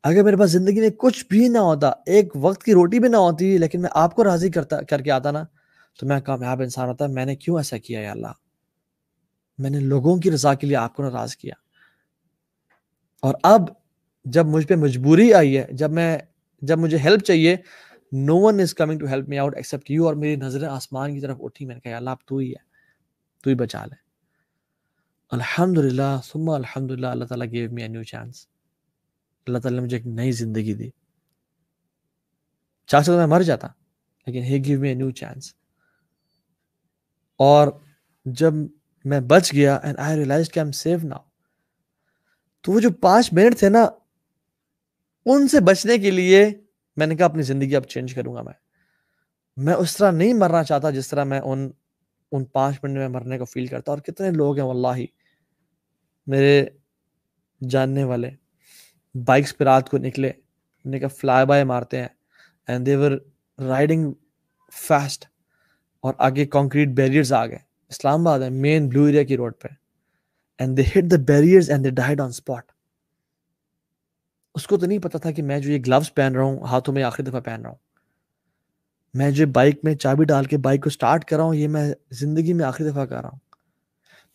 اگر میرے پاس زندگی میں کچھ بھی نہ ہوتا, ایک وقت کی روٹی بھی نہ ہوتی, لیکن میں آپ کو راضی کر کے آتا نا, تو میں کامیاب انسان ہوتا. میں نے کیوں ایسا کیا یا اللہ, میں نے لوگوں کی رضا کے لیے آپ کو ناراض کیا. اور اب جب مجھ پہ مجبوری آئی ہے, جب مجھے ہیلپ چاہیے, no one is coming to help me out except you. اور میری نظریں آسمان کی طرف اٹھی, میں نے کہا یا اللہ اب تو ہی ہے, تو ہی بچا لے. الحمدللہ ثم الحمدللہ, اللہ تعالیٰ gave me a new chance. اللہ تعالیٰ نے مجھے ایک نئی زندگی دی. چاہتا تو میں مر جاتا, لیکن he gave me a new chance. اور جب میں بچ گیا and I realized کہ I'm safe now, تو وہ جو 5 منٹ تھے نا, ان سے بچنے کے لیے میں نے کہا اپنی زندگی اب چینج کروں گا. میں اس طرح نہیں مرنا چاہتا جس طرح میں ان 5 منٹ میں مرنے کو فیل کرتا. اور کتنے لوگ ہیں واللہ میرے جاننے والے, بائکس پہ رات کو نکلے, نے کہا فلائی بائی مارتے ہیں, and they were riding fast, اور آگے کانکریٹ بیریئرز آ گئے. اسلام آباد ہے, مین بلو ایریا کی روڈ پہ, and they hit the barriers and they died on spot. اس کو تو نہیں پتا تھا کہ میں جو یہ گلوز پہن رہا ہوں, ہاتھوں میں آخری دفعہ پہن رہا ہوں, میں جو بائک میں چابی ڈال کے بائک کو سٹارٹ کر رہا ہوں, یہ میں زندگی میں آخری دفعہ کر رہا ہوں.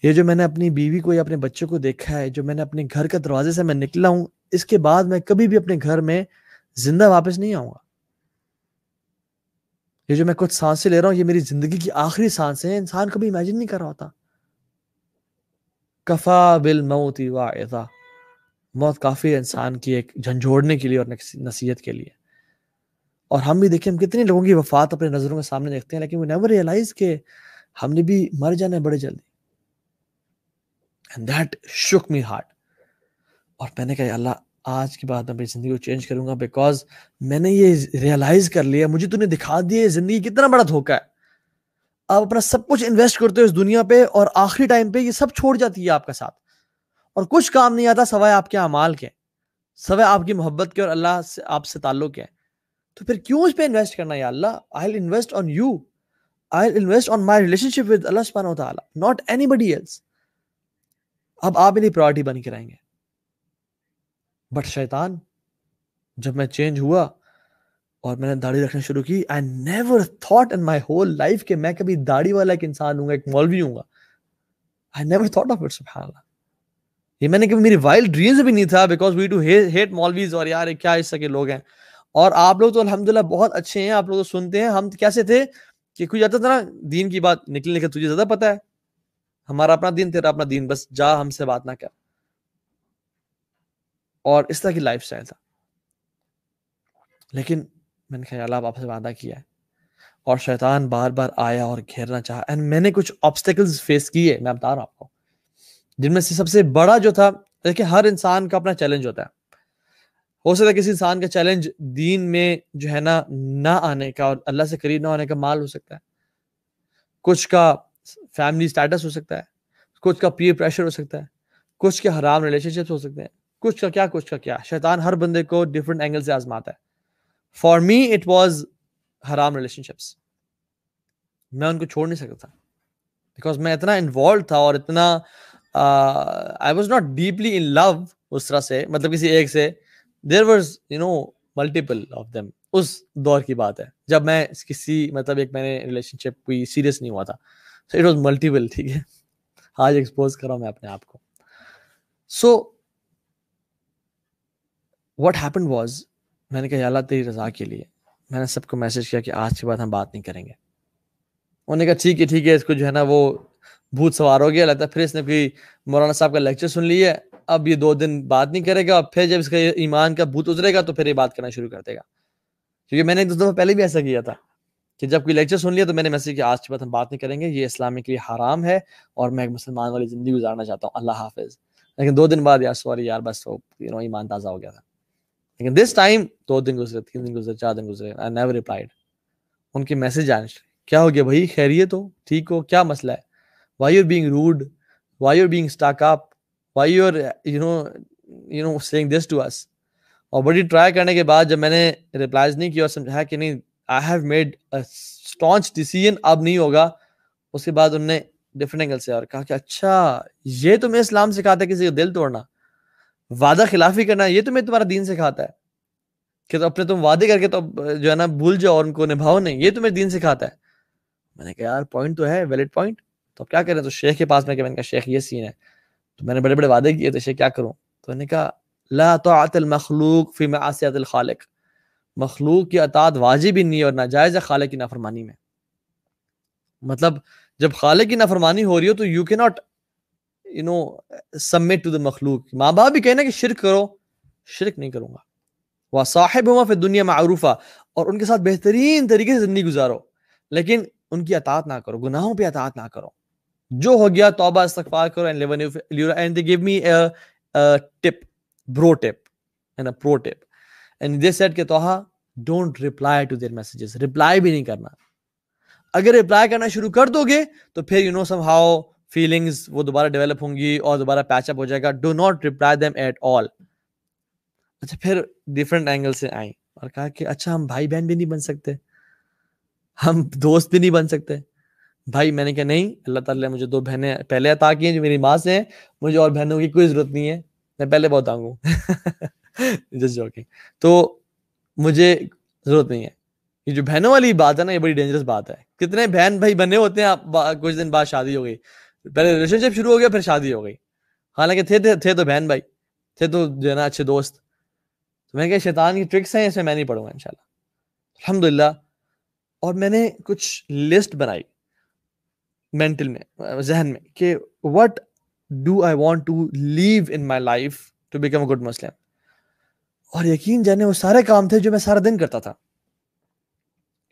یہ جو میں نے اپنی بیوی کو یا اپنے بچے کو دیکھا ہے, جو میں نے اپنے گھر کے دروازے سے میں نکلا ہوں, اس کے بعد میں کبھی بھی اپنے گھر میں زندہ واپس نہیں آؤں گا. یہ جو میں کچھ سانسیں لے رہا ہوں, یہ میری زندگی کی آخری سانسیں ہیں. انسان کبھی امیجن نہیں کر رہا ہوتا. کفا بالموت واعظا, موت کافی ہے انسان کی ایک جھنجھوڑنے کے لیے اور نصیحت کے لیے. اور ہم بھی دیکھیں ہم کتنے لوگوں کی وفات اپنے نظروں کے سامنے دیکھتے ہیں لیکن we never realize کہ ہم نے بھی مر جانا ہے بڑے جلدی. And that shook me hard. اور میں نے کہا یا اللہ آج کے بعد میں اپنی زندگی کو چینج کروں گا بیکاز میں نے یہ ریئلائز کر لیا, مجھے تو نے دکھا دیا زندگی کتنا بڑا دھوکہ ہے. آپ اپنا سب کچھ انویسٹ کرتے ہو اس دنیا پہ اور آخری ٹائم پہ یہ سب چھوڑ جاتی ہے آپ کا ساتھ اور کچھ کام نہیں آتا سوائے آپ کے اعمال کے, سوائے آپ کی محبت کے اور اللہ سے آپ سے تعلق ہے. تو پھر کیوں اس پہ انویسٹ کرنا یا اللہ؟ I'll invest on you. I'll invest on my relationship with Allah subhanahu wa ta'ala, not anybody else. اب آپ میری پرائورٹی بن کے رہیں گے. بٹ شیطان, جب میں چینج ہوا اور میں نے داڑھی رکھنا شروع کی, I never thought in my whole life کہ میں کبھی داڑھی والا ایک انسان ہوں گا, ایک مولوی ہوں گا. I never thought of it, سبحان اللہ. یہ میں نے کبھی میری وائلڈ ڈریمز بھی نہیں تھا because we too hate maulvis اور یار کیا اس کے لوگ ہیں. اور آپ لوگ تو الحمدللہ بہت اچھے ہیں, آپ لوگ تو سنتے ہیں. ہم کیسے تھے کہ کوئی جاتا تھا نا دین کی بات نکلنے کے تجھے زیادہ پتہ ہے, ہمارا اپنا دین تیرا اپنا دین, بس جا ہم سے بات نہ کر. اور اس طرح کی لائف سٹائل تھا. لیکن میں نے کہا اللہ آپ سے وعدہ کیا ہے اور شیطان بار بار آیا اور گھیرنا چاہا. اینڈ میں نے کچھ آبسٹیکلز فیس کیے, میں بتا رہا ہوں آپ کو, جن میں سے سب سے بڑا جو تھا, دیکھیں ہر انسان کا اپنا چیلنج ہوتا ہے. ہو سکتا ہے کسی انسان کا چیلنج دین میں جو ہے نا نہ آنے کا اور اللہ سے قریب نہ ہونے کا مال ہو سکتا ہے, کچھ کا فیملی سٹیٹس ہو سکتا ہے, کچھ کا پیئر پریشر ہو سکتا ہے, کچھ کے حرام ریلیشن شپس ہو سکتے ہیں, کچھ کا کیا. شیطان ہر بندے کو ڈفرنٹ اینگل سے آزماتا ہے. فار می اٹ واز حرام ریلیشن شپس. میں ان کو چھوڑ نہیں سکتا تھا بیکاز میں اتنا انوالو تھا اور اتنا I was not deeply in love اس طرح سے, مطلب کسی ایک سے. There was multiple of them. اس دور کی بات ہے جب میں کسی مطلب ایک میں نے ریلیشن شپ کوئی سیریس نہیں ہوا تھا. So it was multiple. ٹھیک ہے, آج ایکسپوز کر رہا ہوں میں اپنے آپ کو. So what happened was میں نے کہا یا اللہ تیری رضا کے لیے میں نے سب کو میسج کیا کہ آج کے بعد ہم بات نہیں کریں گے. انہوں نے کہا ٹھیک ہے, اس کو جو ہے نا وہ بھوت سوار ہو گیا لگتا ہے, پھر اس نے کوئی مولانا صاحب کا لیکچر سن لیا, اب یہ 2 دن بات نہیں کرے گا, پھر جب اس کا ایمان کا بھوت اترے گا تو پھر یہ بات کرنا شروع کر دے گا. کیونکہ میں نے 2 دفعہ پہلے بھی ایسا کیا تھا کہ جب کوئی لیکچر سن لیا تو میں نے میسج کیا آج کے بعد ہم بات نہیں کریں گے, یہ اسلام کے لیے حرام ہے اور میں ایک مسلمان والی زندگی گزارنا چاہتا ہوں, اللہ حافظ. لیکن 2 دن بعد یار بس ایمان تازہ ہو گیا تھا. لیکن دس ٹائم 2 دن گزرے, 3 دن گزرے, 4 دن گزرے, I never replied. ان کے میسج آنے کیا ہو گیا بھائی, خیریت ہو, ٹھیک ہو, کیا مسئلہ ہے, why you're being rude, why you're being stuck up, why you're saying this to us. اور بڑی ٹرائی کرنے کے بعد جب میں نے ریپلائز نہیں کیا اور سمجھایا کہ نہیں I have made a staunch decision, اب نہیں ہوگا, اس کے بعد انہوں نے ڈفرنٹ اینگل سے اور کہا کہ اچھا یہ تمہیں اسلام سکھاتا ہے کسی کا دل توڑنا, وعدہ خلافی کرنا, یہ تمہیں تمہارا دین سکھاتا ہے کہ تو اپنے تم وعدے کر کے تو جو ہے نا بھول جاؤ اور ان کو نبھاؤ نہیں, یہ تمہیں دین سکھاتا ہے. میں نے کہا یار پوائنٹ تو ہے, ویلڈ پوائنٹ, تو اب کیا کریں. تو شیخ کے پاس میں کہا شیخ یہ سین ہے, تو میں نے بڑے بڑے وعدے کیے تھے, شیخ کیا کروں. تو انہوں نے کہا لا طاعت المخلوق فی معصیت الخالق, مخلوق کی اطاعت واجب ہی نہیں ہے اور ناجائز ہے خالق کی نافرمانی میں. مطلب جب خالق کی نافرمانی ہو رہی ہو تو یو کی ناٹ سبمٹ ٹو دی مخلوق. ماں باپ بھی کہنا کہ شرک کرو, شرک نہیں کروں گا. وصاحبہما فی الدنیا معروفا, اور ان کے ساتھ بہترین طریقے سے زندگی گزارو, لیکن ان کی اطاعت نہ کرو, گناہوں پہ اطاعت نہ کرو. جو ہو گیا توبہ استغفار کرو. And they gave me a tip, bro tip and a pro tip, and they said کہ توہا don't reply to their messages, reply بھی نہیں کرنا. اگر reply کرنا شروع کر دو گے تو پھر somehow feelings وہ دوبارہ ڈیولپ ہوں گی اور دوبارہ پیچ اپ ہو جائے گا. do not reply them at all. اچھا پھر ڈفرنٹ اینگل سے آئیں اور کہا کہ اچھا ہم بھائی بہن بھی نہیں بن سکتے, ہم دوست بھی نہیں بن سکتے. بھائی میں نے کہا نہیں, اللہ تعالیٰ نے مجھے 2 بہنیں پہلے عطا کی ہیں جو میری ماں سے ہیں, مجھے اور بہنوں کی کوئی ضرورت نہیں ہے, میں پہلے بہت تانگ ہوں. Just joking. تو مجھے ضرورت نہیں ہے. یہ جو بہنوں والی بات ہے نا, یہ بڑی ڈینجرس بات ہے. کتنے بہن بھائی بنے ہوتے ہیں, کچھ دن بعد شادی ہو گئی, پہلے ریلیشن شپ شروع ہو گیا پھر شادی ہو گئی, حالانکہ تھے تو بہن بھائی, تھے تو جو ہے نا اچھے دوست. تو میں نے کہا شیطان کی ٹرکس ہیں, اس میں نہیں پڑھوں گا انشاءاللہ. الحمدللہ. اور میں نے کچھ لسٹ بنائی مینٹل میں, ذہن میں, کہ what do I want to leave in my life to become a good Muslim. اور یقین جانے وہ سارے کام تھے جو میں سارا دن کرتا تھا.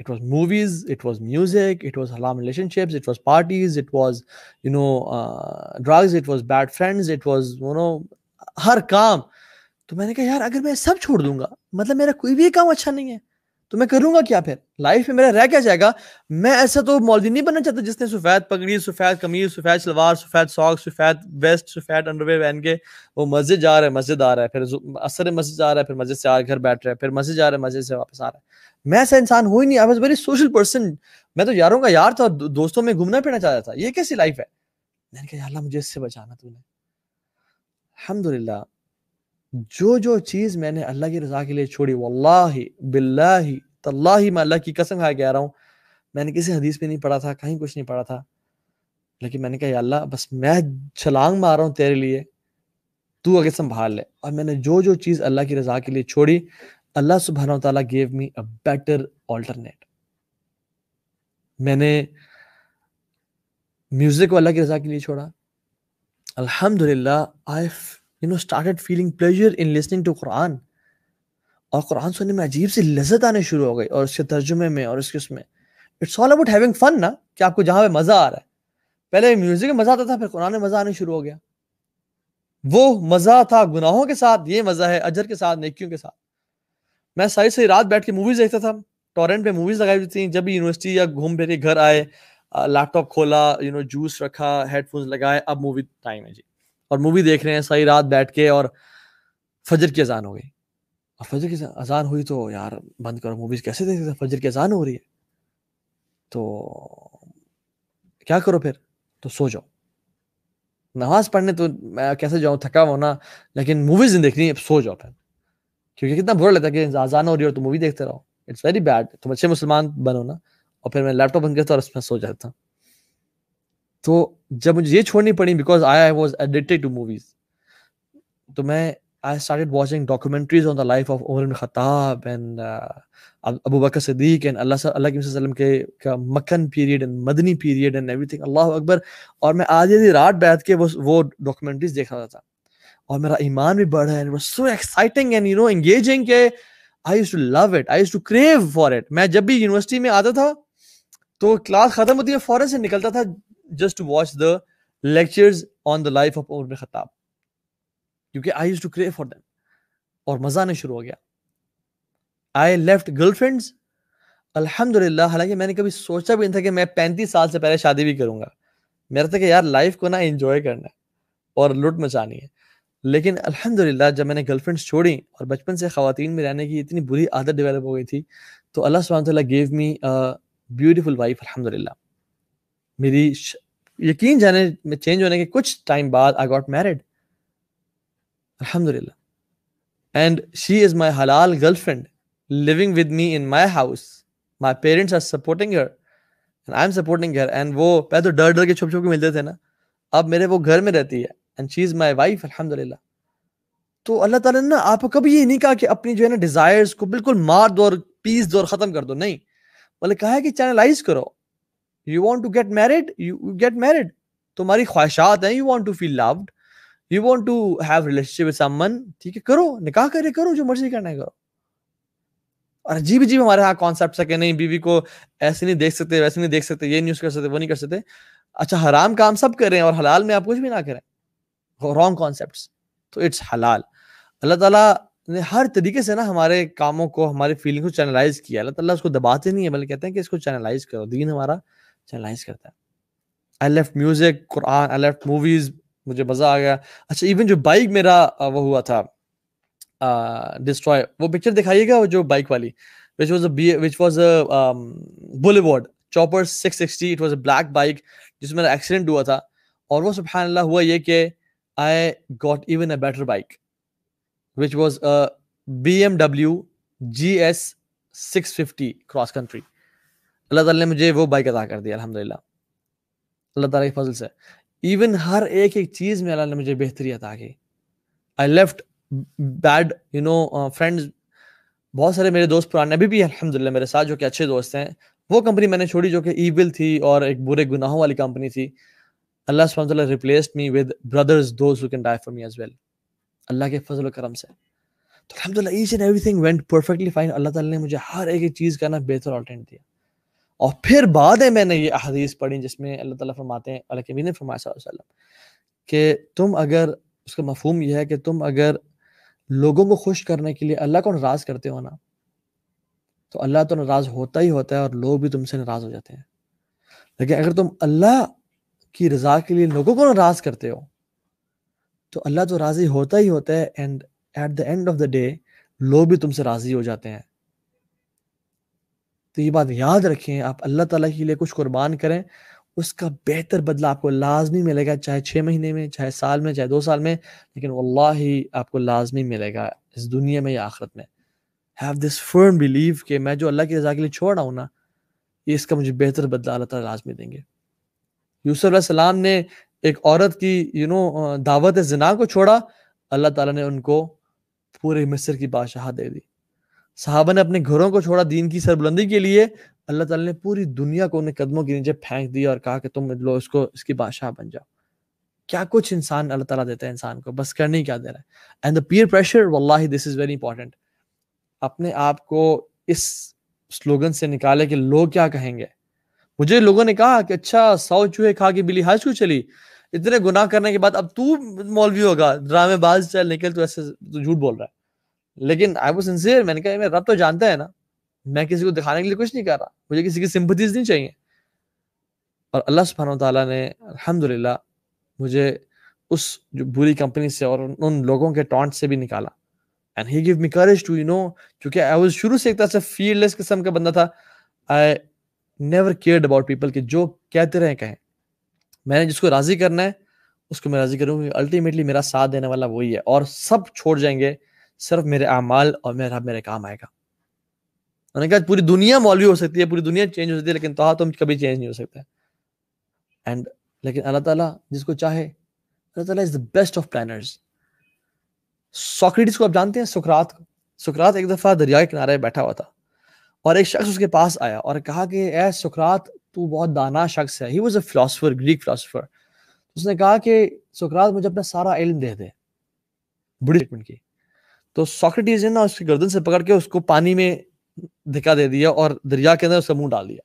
It was movies, it was music, it was haram relationships, it was parties, it was, drugs, it was bad friends, it was, ہر کام. تو میں نے کہا یار اگر میں سب چھوڑ دوں گا, مطلب میرا کوئی بھی کام اچھا نہیں ہے, تو میں کروں گا کیا پھر لائف میں, میرا رہ کیا جائے گا. میں ایسا تو مولوی نہیں بننا چاہتا جس نے سفید پگڑی, سفید قمیض, سفید شلوار, سفید ساکس, سفید ویسٹ, سفید انڈرویئر پہن کے وہ مسجد جا رہا ہے, مسجد آ رہا ہے, پھر عصر مسجد جا رہا ہے, پھر مسجد سے آ گھر بیٹھ رہا ہے, پھر مسجد جا رہا ہے, مسجد سے واپس آ رہا ہے. میں ایسا انسان ہو ہی نہیں. I was very social person. میں تو یاروں کا یار تھا, دوستوں میں گھومنا پھرنا چاہتا تھا. یہ کیسی لائف ہے؟ میں نے کہا یا اللہ مجھے اس سے بچانا تو نے. الحمدللہ جو چیز میں نے اللہ کی رضا کے لیے چھوڑی, واللہ باللہ تاللہ میں اللہ کی قسم کھا کے کہہ رہا ہوں, میں نے کسی حدیث میں نہیں پڑھا تھا, کہیں کچھ نہیں پڑھا تھا, لیکن میں نے کہا یا اللہ بس میں چھلانگ مار رہا ہوں تیرے لیے, تو آگے سنبھال لے. اور میں نے جو چیز اللہ کی رضا کے لیے چھوڑی, اللہ سبحانہ و تعالیٰ gave me a better alternate. میں نے میوزک کو اللہ کی رضا کے لیے چھوڑا. الحمدللہ I started feeling pleasure in listening to Quran. اور قرآن سننے میں عجیب سی لذت آنے شروع ہو گئی, اور اس کے ترجمے میں اور اس کے اس میں. It's all about having fun نا, کہ آپ کو جہاں پہ مزہ آ رہا ہے. پہلے میوزک میں مزہ آتا تھا, پھر قرآن میں مزہ آنے شروع ہو گیا. وہ مزہ تھا گناہوں کے ساتھ, یہ مزہ ہے اجر کے ساتھ, نیکیوں کے ساتھ. میں ساری رات بیٹھ کے موویز دیکھتا تھا, ٹورنٹ پہ موویز لگائی ہوئی تھیں. جب بھی یونیورسٹی یا گھوم پھر کے گھر آئے, لیپ ٹاپ کھولا, جوس رکھا, ہیڈ فونز لگائے, اب مووی ٹائم ہے جی, اور مووی دیکھ رہے ہیں ساری رات بیٹھ کے. اور فجر کی اذان ہو گئی, اور فجر کی اذان ہوئی تو یار بند کرو موویز, کیسے دیکھ سکتے, فجر کی اذان ہو رہی ہے, تو کیا کرو پھر, تو سو جاؤ. نماز پڑھنے تو میں کیسے جاؤں, تھکا ہوا ہونا, لیکن موویز نہیں دیکھنی, سو جاؤ پھر. کیونکہ کتنا برا لگتا ہے کہ اذان ہو رہی ہے اور تو مووی دیکھتے رہو. It's very bad. تم اچھے مسلمان بنو نا. اور پھر میں لیپ ٹاپ بند کرتا اور اس میں سو جاتا. تو جب مجھے یہ چھوڑنی پڑی because I was addicted to movies, تو میں I started watching documentaries on the life of Umar ibn Khattab and Abu Bakr Siddiq and اللہ کے نبی صلی اللہ علیہ وسلم کے مکن period and Madani period and everything. اللہ اکبر. اور میں آدھی رات بیٹھ کے وہ ڈاکومنٹریز دیکھ رہا تھا, اور میرا ایمان بھی بڑھا ہے. It was so exciting and engaging کہ I used to love it. I used to crave for it. میں جب بھی یونیورسٹی میں آتا تھا تو کلاس ختم ہوتی ہے فوراً سے نکلتا تھا just to watch the lectures on the life of Umar ibn Khattab, کیونکہ I used to crave for them. اور مزہ آنے شروع ہو گیا. I left girlfriends الحمدللہ, حالانکہ میں نے کبھی سوچا بھی نہیں تھا کہ میں 35 سال سے پہلے شادی بھی کروں گا. میرا تھا کہ یار لائف کو نا انجوائے کرنا ہے اور لٹ مچانی ہے. لیکن الحمدللہ جب میں نے گرل فرینڈس چھوڑی اور بچپن سے خواتین میں رہنے کی اتنی بری عادت ڈیولپ ہو گئی تھی, تو اللہ سبحانہ تعالیٰ gave me a beautiful wife. الحمدللہ میری یقین جانے میں چینج ہونے کے کچھ ٹائم بعد I got married. Alhamdulillah. And she is my halal girlfriend, living with me in my house. My parents are supporting her and I'm supporting her. And وہ پہلے تو ڈر کے چھپ چھپ کے ملتے تھے نا, اب میرے وہ گھر میں رہتی ہے. And she is my wife, الحمدللہ. تو اللہ تعالیٰ نے نا آپ کو کبھی یہ نہیں کہا کہ اپنی جو ہے نا ڈیزائرز کو بالکل مار دو اور پیس دو اور ختم کر دو, نہیں, بلکہ کہا ہے کہ چینلائز کرو. You want to get married, you get married. تمہاری خواہشات ہیں, you want to feel loved, you want to have relationship with someone, ٹھیک ہے کرو, نکاح کرے کرو, جو مرضی کرنا ہے کرو. اور عجیب عجیب ہمارے ہاں کانسیپٹس ہے کہ نہیں بیوی کو ایسے نہیں دیکھ سکتے, ویسے نہیں دیکھ سکتے, یہ نہیں کر سکتے, وہ نہیں کر سکتے. اچھا حرام کام سب کریں اور حلال میں آپ کچھ بھی نہ کریں, رانگ کانسیپٹس. تو اٹس حلال. اللہ تعالیٰ نے ہر طریقے سے نا ہمارے کاموں کو, ہمارے فیلنگ کو چینلائز کیا. اللہ تعالیٰ اس کو دباتے نہیں ہے, بلکہ کہتے ہیں کہ اس کو چینلائز کرو. دین ہمارا چینلائز کرتا ہے. I left music, Quran, I left movies, مجھے مزہ آ گیا. اچھا ایون جو بائک میرا وہ ہوا تھا ڈسٹروائے, وہ پکچر دکھائیے گا, وہ جو بائک والی which was a Boulevard Chopper 660, it was a black bike جس میں میرا ایکسیڈنٹ ہوا تھا. اور وہ سبحان اللہ ہوا یہ کہ I got even a better bike which was a BMW GS 650 cross country. اللہ تعالیٰ نے مجھے وہ بائک عطا کر دیا الحمدللہ, اللہ تعالیٰ کے فضل سے. ایون ہر ایک چیز میں اللہ نے مجھے بہتری عطا کی. I left bad friends. بہت سارے میرے دوست پرانے ابھی بھی الحمدللہ میرے ساتھ جو کہ اچھے دوست ہیں. وہ کمپنی میں نے چھوڑی جو کہ ایول تھی اور ایک برے گناہوں والی کمپنی تھی. اللہ سبحانہ وتعالیٰ replaced me with brothers, those who can die for me as well. اللہ کے فضل و کرم سے. تو الحمدللہ each and everything went perfectly fine. اللہ تعالیٰ نے مجھے ہر ایک چیز کا نا بہتر آلٹرنیٹ دیا. اور پھر بعد میں نے یہ احادیث پڑھی جس میں اللہ تعالیٰ فرماتے ہیں, اللہ کے نبی نے فرمایا صلی اللہ علیہ وسلم کہ تم اگر, اس کا مفہوم یہ ہے کہ تم اگر لوگوں کو خوش کرنے کے لیے اللہ کو ناراض کرتے ہو نا, تو اللہ تو ناراض ہوتا ہی ہوتا ہے اور لوگ بھی تم سے ناراض ہو جاتے ہیں. لیکن اگر تم اللہ کی رضا کے لیے لوگوں کو ناراض کرتے ہو تو اللہ تو راضی ہوتا ہی ہوتا ہے, and at the end of the day لوگ بھی تم سے راضی ہو جاتے ہیں. تو یہ بات یاد رکھیں, آپ اللہ تعالیٰ کے لیے کچھ قربان کریں, اس کا بہتر بدلہ آپ کو لازمی ملے گا, چاہے 6 مہینے میں, چاہے سال میں, چاہے 2 سال میں, لیکن واللہ آپ کو لازمی ملے گا اس دنیا میں یا آخرت میں. ہیو دس فرم بلیف کہ میں جو اللہ کی رضا کے لیے چھوڑ رہا ہوں نا, یہ اس کا مجھے بہتر بدلہ اللہ تعالیٰ لازمی دیں گے. یوسف علیہ السلام نے ایک عورت کی دعوت زنا کو چھوڑا, اللہ تعالیٰ نے ان کو پورے مصر کی بادشاہت دے دی. صحابہ نے اپنے گھروں کو چھوڑا دین کی سربلندی کے لیے, اللہ تعالیٰ نے پوری دنیا کو ان قدموں کے نیچے پھینک دیا اور کہا کہ تم لو اس کی بادشاہ بن جاؤ. کیا کچھ انسان اللہ تعالیٰ دیتا ہے انسان کو, بس کرنے ہی کیا دے رہا ہے. اینڈ دا پیئر پریشر, واللہ دس از ویری امپورٹنٹ. اپنے آپ کو اس سلوگن سے نکالے کہ لوگ کیا کہیں گے. مجھے لوگوں نے کہا کہ اچھا 100 چوہے کھا کے بلی حج کو چلی, اتنے گناہ کرنے کے بعد اب تو مولوی ہوگا, ڈرامے باز, چل نکل, تو ایسے تو جھوٹ بول رہا ہے. لیکن آئی واز سنسیئر, میں نے کہا میرا رب تو جانتا ہے نا, میں کسی کو دکھانے کے لیے کچھ نہیں کر رہا, مجھے کسی کی سمپتھیز نہیں چاہیے. اور اللہ سبحانہ وتعالیٰ نے الحمدللہ مجھے اس جو بری کمپنی سے اور ان لوگوں کے ٹانٹ سے بھی نکالا. And he gave me courage to کیونکہ آئی واز شروع سے ایک طرح سے فیئر لیس قسم کا بندہ تھا. I never cared about people کہ جو کہتے رہیں کہیں, میں نے جس کو راضی کرنا ہے اس کو میں راضی کروں گی. الٹیمیٹلی میرا ساتھ دینے والا وہی ہے, اور سب چھوڑ جائیں گے, صرف میرے اعمال اور میرا رب میرے کام آئے گا. میں نے کہا پوری دنیا مولوی ہو سکتی ہے, پوری دنیا چینج ہو سکتی ہے, لیکن تم کبھی چینج نہیں ہو سکتے. اینڈ لیکن اللہ تعالیٰ جس کو چاہے, اللہ تعالیٰ is the best of planners. Socrates کو آپ جانتے ہیں, سقراط کو. سقراط ایک دفعہ دریا کے کنارے بیٹھا ہوا تھا اور ایک شخص اس کے پاس آیا اور کہا کہ اے سقراط, تو بہت دانا شخص ہے. He was a philosopher, Greek philosopher. اس نے کہا کہ سقراط مجھے اپنا سارا علم دے دے. بڑی ٹریٹمنٹ کی. تو سوکریٹیز نے اس کی گردن سے پکڑ کے اس کو پانی میں دھکا دے دیا اور دریا کے اندر اس کا منہ ڈال دیا,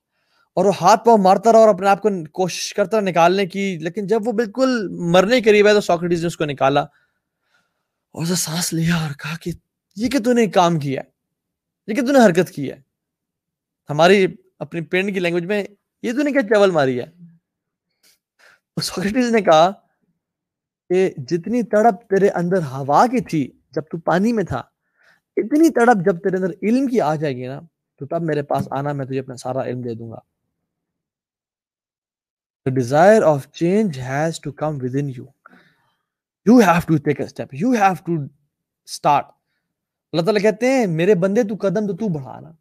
اور وہ ہاتھ پاؤں مارتا رہا اور اپنے آپ کو کوشش کرتا رہا نکالنے کی. لیکن جب وہ بالکل مرنے کے قریب ہے تو سوکریٹیز نے اس کو نکالا اور اسے سانس لیا اور کہا کہ یہ کہ تو نے کام کیا ہے, یہ کہ تو نے حرکت کی ہے. ہماری اپنی پینڈ کی لینگویج میں یہ تو نے کیا چول ماری ہے. سوکریٹیز نے کہا کہ جتنی تڑپ تیرے اندر ہوا کی تھی جب تو پانی میں تھا, اتنی تڑپ جب تیرے اندر علم کی آ جائے گی نا, تو تب میرے پاس آنا, میں تجھے اپنا سارا علم دے دوں گا. The desire of change has to come within you. You have to take a step. You have to start. اللہ تعالیٰ کہتے ہیں میرے بندے تو قدم تو بڑھانا,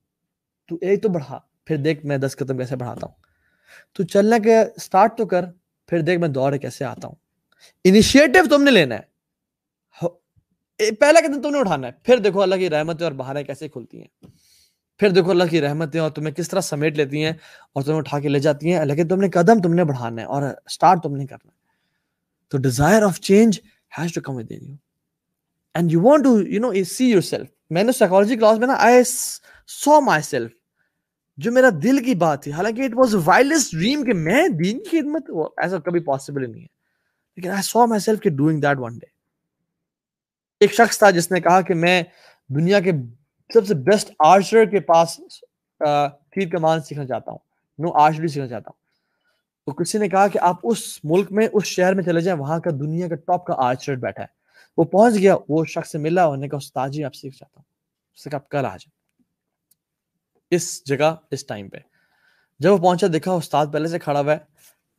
تو ایک تو بڑھا, پھر دیکھ میں 10 قدم کیسے بڑھاتا ہوں. تو چلنے کے سٹارٹ تو کر, پھر دیکھ میں دوڑے کیسے آتا ہوں. انیشیٹو تم نے لینا ہے, پہلا قدم تم نے اٹھانا ہے, پھر دیکھو اللہ کی رحمتیں اور بہاریں کیسے کھلتی ہیں, پھر دیکھو اللہ کی رحمتیں اور تمہیں کس طرح سمیٹ لیتی ہیں اور تمہیں اٹھا کے لے جاتی ہیں. لیکن تم نے بڑھانا ہے اور سٹارٹ تم نے کرنا ہے. تو desire of change has to come within you and you want to see yourself. میں نے سائیکالوجی کلاس میں نا I saw myself, جو میرا دل کی بات تھی, حالانکہ it was the wildest dream کہ میں دین کی خدمت, ایسا کبھی پاسبل نہیں ہے, لیکن I saw myself کہ doing that one day. ایک شخص تھا جس نے کہا کہ میں دنیا کے سب سے بیسٹ آرچر کے پاس تیر کمان سیکھنا چاہتا ہوں, آرچری سیکھنا چاہتا ہوں. تو کسی نے کہا کہ آپ اس ملک میں, اس شہر میں چلے جائیں, وہاں کا دنیا کا ٹاپ کا آرچر بیٹھا ہے. وہ پہنچ گیا, وہ شخص سے ملا, انہوں نے کہا استاد جی آپ سیکھ چاہتا ہوں. اس نے کہا آپ کل آ جائیں اس جگہ اس ٹائم پہ. جب وہ پہنچا دیکھا استاد پہلے سے کھڑا ہوا ہے,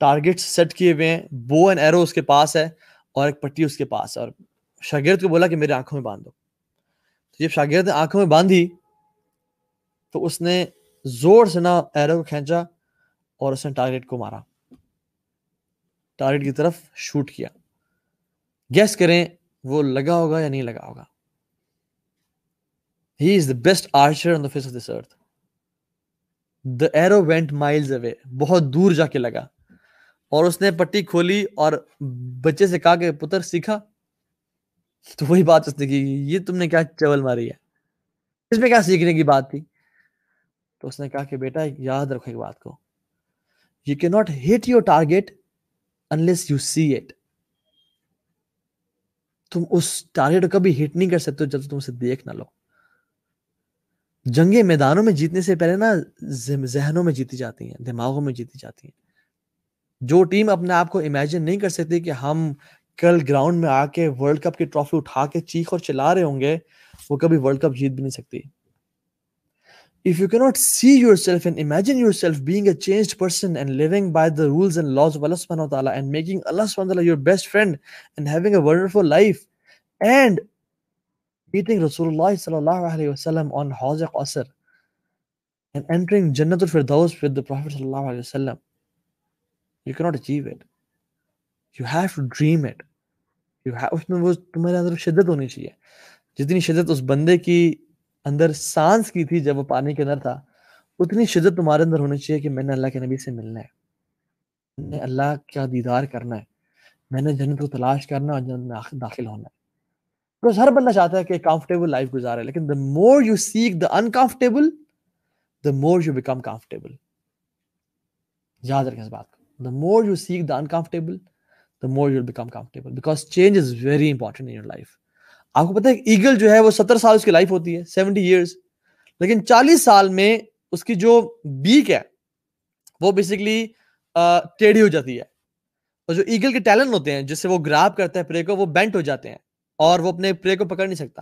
ٹارگیٹ سیٹ کیے ہوئے ہیں, بو اینڈ ایرو اس کے پاس ہے اور ایک پٹی اس کے پاس ہے, اور شاگرد کو بولا کہ میرے آنکھوں میں باندھ دو. تو جب شاگرد نے آنکھوں میں باندھی تو اس نے زور سے نا ایرو کو کھینچا اور اس نے ٹارگیٹ کو مارا, ٹارگیٹ کی طرف شوٹ کیا. گیس کریں وہ لگا ہوگا یا نہیں لگا ہوگا. He is the best archer on the face of this earth. The arrow went miles away. بہت دور جا کے لگا, اور اس نے پٹی کھولی اور بچے سے کہا کہ پتر سیکھا. تو وہی بات اس نے کی، یہ تم نے کیا چول ماری ہے، اس میں کیا سیکھنے کی بات تھی؟ تو اس نے کہا کہ بیٹا یاد رکھو ایک بات کو، یو کی not hit your target unless you see it. تم اس ٹارگیٹ کو کبھی ہٹ نہیں کر سکتے جب تم اسے دیکھ نہ لو. جنگیں میدانوں میں جیتنے سے پہلے نا ذہنوں میں جیتی جاتی ہیں، دماغوں میں جیتی جاتی ہیں. جو ٹیم اپنے آپ کو امیجن نہیں کر سکتی کہ ہم کل گراؤنڈ میں آ کے ورلڈ کپ کی ٹرافی اٹھا کے چیخ اور چلا رہے ہوں گے، وہ کبھی ورلڈ کپ جیت بھی نہیں سکتی. If you cannot see yourself and imagine yourself being a changed person and living by the rules and laws of Allah subhanahu wa ta'ala and making Allah subhanahu wa ta'ala your best friend and having a wonderful life and meeting Rasulullah sallallahu alayhi wa sallam on Hawz Qasr and entering Jannatul Firdaus with the Prophet sallallahu alayhi wa sallam, you cannot achieve it. You have to dream it. اس میں وہ تمہارے اندر شدت ہونی چاہیے، جتنی شدت اس بندے کی اندر سانس کی تھی جب وہ پانی کے اندر تھا، اتنی شدت تمہارے اندر ہونی چاہیے کہ میں نے اللہ کے نبی سے ملنا ہے، میں نے اللہ کا دیدار کرنا ہے، میں نے جنت کو تلاش کرنا ہے اور جنت میں داخل ہونا ہے. بس ہر بندہ چاہتا ہے کہ کمفرٹیبل لائف گزارے، لیکن the more you seek the uncomfortable, the more you become comfortable. یاد رکھیں اس بات کو، the more you seek the uncomfortable, the more you'll become comfortable, because change is very important in your life. آپ کو پتہ ہے ایگل جو ہے وہ 70 سال اس کی لائف ہوتی ہے، 70 years، لیکن 40 سال میں اس کی جو بیک ہے وہ بیسیکلی ٹیڑھی ہو جاتی ہے، اور جو ایگل کے ٹیلنٹ ہوتے ہیں جس سے وہ گراب کرتا ہے پرے کو، وہ بینٹ ہو جاتے ہیں اور وہ اپنے پرے کو پکڑ نہیں سکتا.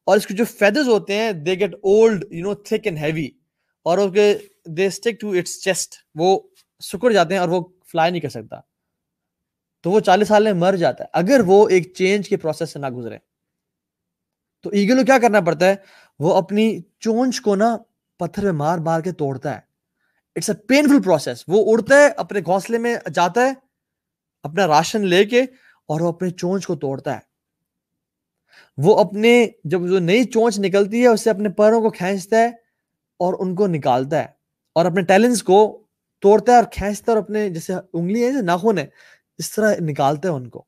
اور اس کے جو فیدرز ہوتے ہیں they get old thick and heavy, اور they stick to its chest, وہ سکڑ جاتے ہیں اور وہ فلائی نہیں کر سکتا. تو وہ 40 سال میں مر جاتا ہے اگر وہ ایک چینج کے پروسیس سے نہ گزرے. تو ایگل کو کیا کرنا پڑتا ہے، وہ اپنی چونچ کو نا پتھر میں مار مار کے توڑتا ہے. It's a painful process. وہ اڑتا ہے، اپنے گھونسلے میں جاتا ہے اپنا راشن لے کے، اور وہ اپنے چونچ کو توڑتا ہے. وہ اپنے جب جو نئی چونچ نکلتی ہے اس سے اپنے پیروں کو کھینچتا ہے اور ان کو نکالتا ہے، اور اپنے ٹیلنٹس کو توڑتا ہے اور کھینچتا ہے، اور اپنے جیسے انگلی ہے ناخن ہے اس طرح نکالتا ہے ان کو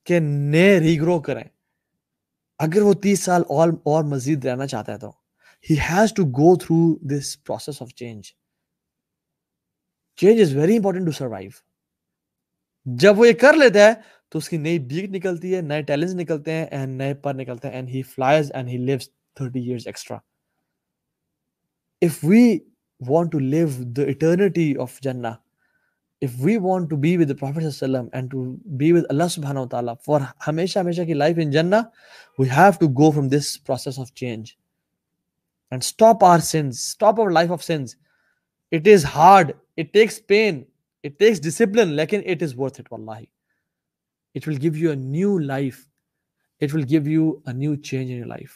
کہ نئے ریگرو کریں. اگر وہ 30 سال اور مزید رہنا چاہتا ہے تو he has to go through this process of change. Change is very important to survive. جب وہ یہ کر لیتا ہے تو اس کی نئی بیک نکلتی ہے، نئے ٹیلنٹس نکلتے ہیں، and نئے پر نکلتے ہیں، and he flies and he lives 30 years extra. If we want to live the eternity of Jannah, if we want to be with the Prophet ﷺ and to be with Allah subhanahu wa ta'ala for ہمیشہ ہمیشہ کی life in Jannah, we have to go from this process of change and stop our sins, stop our life of sins. It is hard, it takes pain, it takes discipline, لیکن it is worth it wallahi. It will give you a new life, it will give you a new change in your life.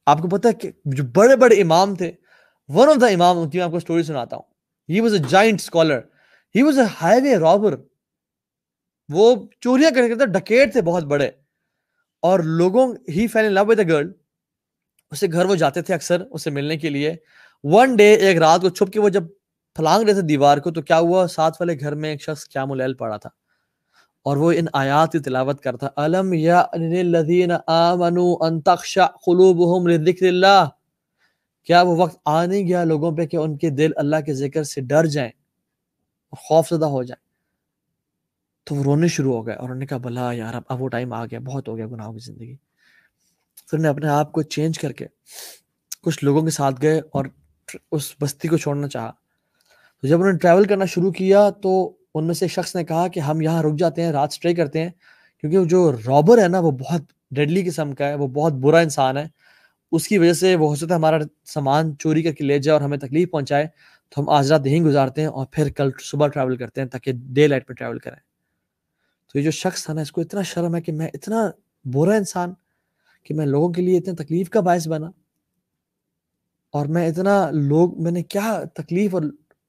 آپ کو پتہ ہے کہ جو بڑے بڑے امام تھے، one of the امام کی میں آپ کو سٹوری سناتا ہوں. He was a giant scholar. He was a highway robber. وہ چوریاں کرتے تھے، ڈکیٹ تھے بہت بڑے، اور لوگوں he fell in love with a girl. اسے گھر وہ جاتے تھے اکثر اسے ملنے کے لیے. ون ڈے ایک رات کو چھپ کے وہ جب پھلانگ رہے تھے دیوار کو، تو کیا ہوا، ساتھ والے گھر میں ایک شخص قیام اللیل پڑھا تھا اور وہ ان آیات کی تلاوت کرتا، الم یأن للذین آمنوا ان تخشع قلوبهم لذکر اللہ. کیا وہ وقت آ نہیں گیا لوگوں پہ کہ ان کے دل اللہ کے ذکر سے ڈر جائیں، خوف زدہ ہو جائیں. تو وہ رونے شروع ہو گئے اور انہوں نے کہا بھلا یار اب وہ ٹائم آ گیا، بہت ہو گیا گناہوں کی زندگی. پھر نے اپنے آپ کو چینج کر کے کچھ لوگوں کے ساتھ گئے اور اس بستی کو چھوڑنا چاہا. تو جب انہوں نے ٹریول کرنا شروع کیا تو ان میں سے شخص نے کہا کہ ہم یہاں رک جاتے ہیں، رات سٹے کرتے ہیں، کیونکہ جو رابر ہے نا وہ بہت ڈیڈلی قسم کا ہے، وہ بہت برا انسان ہے. اس کی وجہ سے وہ ہو سکتا ہے ہمارا سامان چوری کر کے لے جائے اور ہمیں تکلیف پہنچائے. تو ہم آج رات یہیں گزارتے ہیں اور پھر کل صبح ٹریول کرتے ہیں تاکہ ڈے لائٹ میں ٹریول کریں. تو یہ جو شخص تھا نا، اس کو اتنا شرم ہے کہ میں اتنا برا انسان کہ میں لوگوں کے لیے اتنے تکلیف کا باعث بنا، اور میں اتنا میں نے کیا تکلیف اور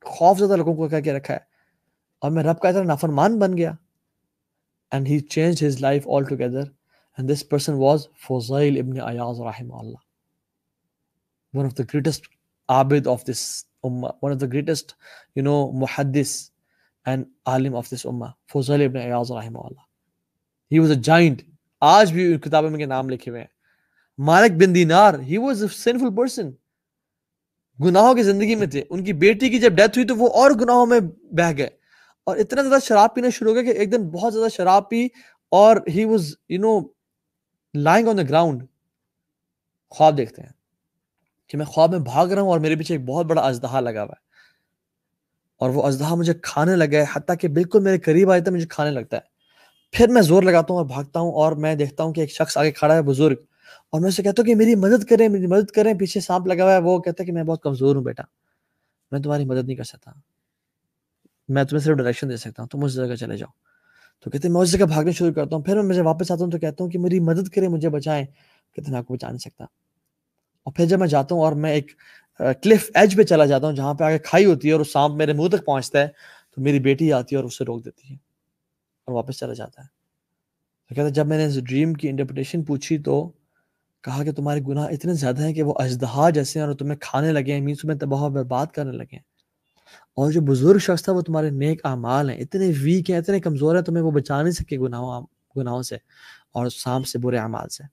خوف زدہ لوگوں کو کہہ کے رکھا ہے، اور میں رب کا اتنا نافرمان بن گیا. And he changed his life altogether. And this person was Fuzail ibn Ayaz rahimahullah, one of the greatest abid of this ummah, one of the greatest, muhaddis and alim of this ummah, Fuzail ibn Ayaz rahimahullah. He was a giant. آج بھی کتابوں میں کے نام لکھے ہوئے ہیں. مالک بن دینار, he was a sinful person. گناہوں کی زندگی میں تھے. ان کی بیٹی کی جب ڈیتھ ہوئی تو وہ اور گناہوں میں بہ گئے اور اتنا زیادہ شراب پینا شروع ہو گیا کہ ایک دن بہت زیادہ شراب پی اور he was lying on the ground. خواب دیکھتے ہیں کہ میں خواب میں بھاگ رہا ہوں اور میرے پیچھے ایک بہت بڑا اژدہا لگا ہوا ہے اور وہ اژدہا مجھے کھانے لگا ہے, حتیٰ کہ بالکل میرے قریب آئے تو مجھے کھانے لگتا ہے. پھر میں زور لگاتا ہوں اور بھاگتا ہوں اور میں دیکھتا ہوں کہ ایک شخص آگے کھڑا ہے, بزرگ, اور میں اسے کہتا ہوں کہ میری مدد کریں. پیچھے سانپ لگا ہوا ہے. وہ کہتا ہے کہ میں بہت کمزور ہوں بیٹا, میں تمہاری مدد نہیں کر سکتا, میں تمہیں صرف ڈائریکشن دے سکتا ہوں, تم اس جگہ چلے جاؤ. تو کہتے ہیں میں اس جگہ بھاگنا شروع کرتا ہوں. پھر میں واپس آتا ہوں تو کہتا ہوں کہ میری مدد کریں, مجھے بچائیں. کہتے ہیں میں آپ کو بچا نہیں سکتا. اور پھر جب میں جاتا ہوں اور میں ایک کلف ایج پہ چلا جاتا ہوں جہاں پہ آگے کھائی ہوتی ہے اور وہ سانپ میرے منہ تک پہنچتا ہے, تو میری بیٹی آتی ہے اور اسے روک دیتی ہے اور واپس چلا جاتا ہے. تو کہتا ہے جب میں نے اس ڈریم کی انٹرپریٹیشن پوچھی تو کہا کہ تمہارے گناہ اتنے زیادہ ہیں کہ وہ اژدہا جیسے ہیں اور تمہیں کھانے لگے ہیں, مینس تمہیں تباہ و برباد کرنے لگے ہیں. اور جو بزرگ شخص تھا وہ تمہارے نیک اعمال ہیں, اتنے ویک ہیں, اتنے کمزور ہیں, تمہیں وہ بچا نہیں سکے گناہوں سے اور سانپ سے, برے اعمال سے.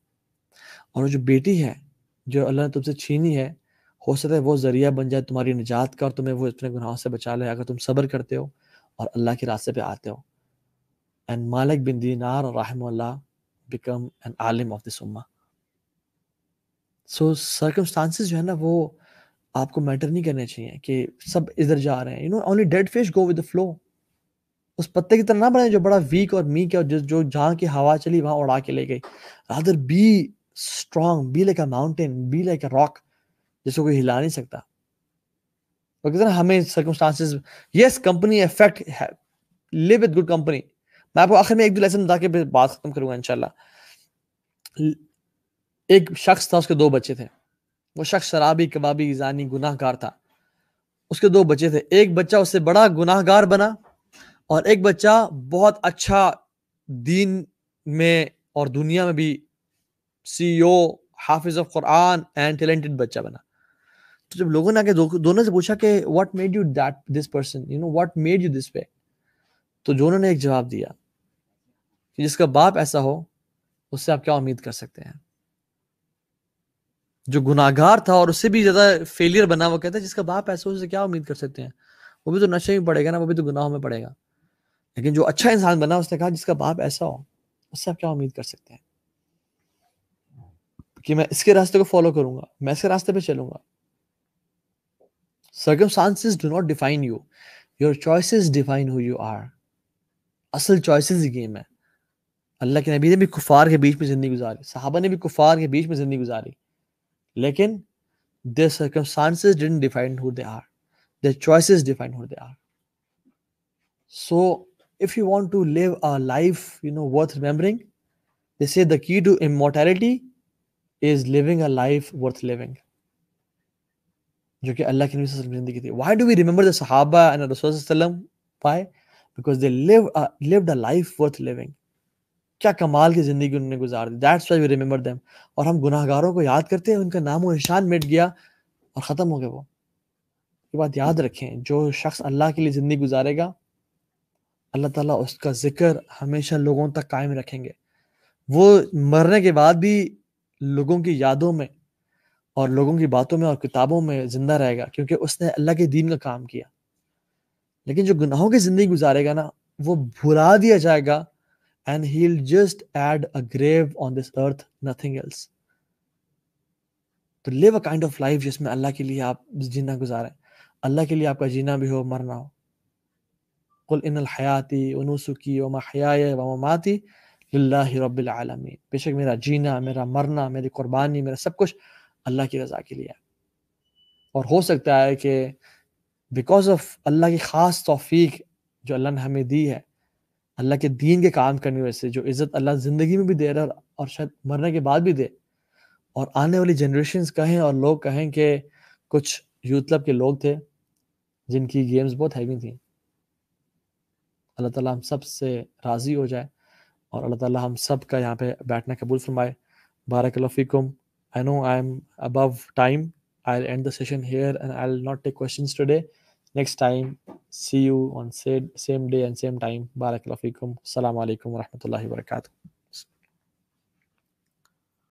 اور جو بیٹی ہے جو اللہ نے تم سے چھینی ہے, ہو سکتا ہے وہ ذریعہ بن جائے تمہاری نجات کا اور تمہیں وہ اپنے گناہوں سے بچا لے اگر تم صبر کرتے ہو اور اللہ کے راستے پہ آتے ہو. And Malik bin Dinar rahimahullah become an alim of this ummah. So circumstances جو ہے نا وہ آپ کو میٹر نہیں کرنے چاہیے کہ سب ادھر جا رہے ہیں. Only dead fish go with the flow. اس پتے کی طرح نہ بنے جو بڑا ویک اور میک ہے, جو جہاں کی ہوا چلی وہاں اڑا کے لے گئی. Rather be strong, be like a mountain, be like a rock, جس کو کوئی ہلا نہیں سکتا. وہ کہتے ہیں ہمیں circumstances, yes company effect, live with good company. میں آپ کو آخر میں ایک دو لیسن بتا کے بات ختم کروں گا انشاءاللہ. ایک شخص تھا, اس کے 2 بچے تھے. وہ شخص شرابی, کبابی, زانی, گناہ گار تھا. اس کے 2 بچے تھے. ایک بچہ اس سے بڑا گناہ گار بنا اور ایک بچہ بہت اچھا دین میں اور دنیا میں بھی CEO, حافظ آف قرآن اینڈ ٹیلنٹڈ بچہ بنا. تو جب لوگوں نے آ کے دونوں سے پوچھا کہ what made you this person, what made you this way, تو دونوں نے ایک جواب دیا کہ جس کا باپ ایسا ہو اس سے آپ کیا امید کر سکتے ہیں. جو گناہگار تھا اور اس سے بھی زیادہ فیلئر بنا, وہ کہتا ہے جس کا باپ ایسا ہو اس سے کیا امید کر سکتے ہیں, وہ بھی تو نشے میں پڑے گا نا, وہ بھی تو گناہوں میں پڑے گا. لیکن جو اچھا انسان بنا اس نے کہا جس کا باپ ایسا ہو اس سے آپ کیا امید کر سکتے ہیں کہ میں اس کے راستے کو فالو کروں گا, میں اس کے راستے پہ چلوں گا. Circumstances do not define you. Your choices define who you are. اصل choices ہی گیم ہے. اللہ کے نبی نے بھی کفار کے بیچ میں زندگی گزاری, صحابہ نے بھی کفار کے بیچ میں زندگی گزاری, لیکن their circumstances didn't define who they are. Their choices define who they are. So if you want to live a life worth remembering, they say the key to immortality is living a life worth living, جو کہ اللہ کے نبی صلی اللہ علیہ وسلم کی زندگی تھی. Why do we remember the Sahaba and the Rasul صلی اللہ علیہ وسلم? Why? Because they lived a life worth living. کیا کمال کی زندگی انہوں نے گزار دی. That's why we remember them. اور ہم گناہ گاروں کو یاد کرتے ہیں, ان کا نام و نشان مٹ گیا اور ختم ہو گیا. وہ یہ بات یاد رکھیں, جو شخص اللہ کے لیے زندگی گزارے گا اللہ تعالیٰ اس کا ذکر ہمیشہ لوگوں تک قائم رکھیں گے. وہ مرنے کے بعد بھی لوگوں کی یادوں میں اور لوگوں کی باتوں میں اور کتابوں میں زندہ رہے گا, کیونکہ اس نے اللہ کے دین کا کام کیا. لیکن جو گناہوں کی زندگی گزارے گا نا, وہ بھلا دیا جائے گا, and he'll just add a grave on this earth, nothing else. تو live a kind of life جس میں اللہ کے لیے آپ جینا گزاریں, اللہ کے لیے آپ کا جینا بھی ہو, مرنا ہو. قل ان الحیاتی ونسکی ومحیای ومماتی للہ رب العالمین. بے شک میرا جینا, میرا مرنا, میری قربانی, میرا سب کچھ اللہ کی رضا کے لیے ہے. اور ہو سکتا ہے کہ بیکاز آف اللہ کی خاص توفیق جو اللہ نے ہمیں دی ہے, اللہ کے دین کے کام کرنے کی وجہ سے, جو عزت اللہ زندگی میں بھی دے رہا ہے اور شاید مرنے کے بعد بھی دے, اور آنے والی جنریشنز کہیں اور لوگ کہیں کہ کچھ یوتھ کلب کے لوگ تھے جن کی گیمز بہت ہیوی تھیں. اللہ تعالیٰ ہم سب سے راضی ہو جائے اور اللہ تعالیٰ ہم سب کا یہاں پہ بیٹھنا قبول فرمائے. بارک اللہ فیکم. I know I'm above time. I'll end the session here and I'll not take questions today. next time. See you on same day and same time. Barakallahu feekum. Assalamu alaikum wa rahmatullahi wa barakatuh.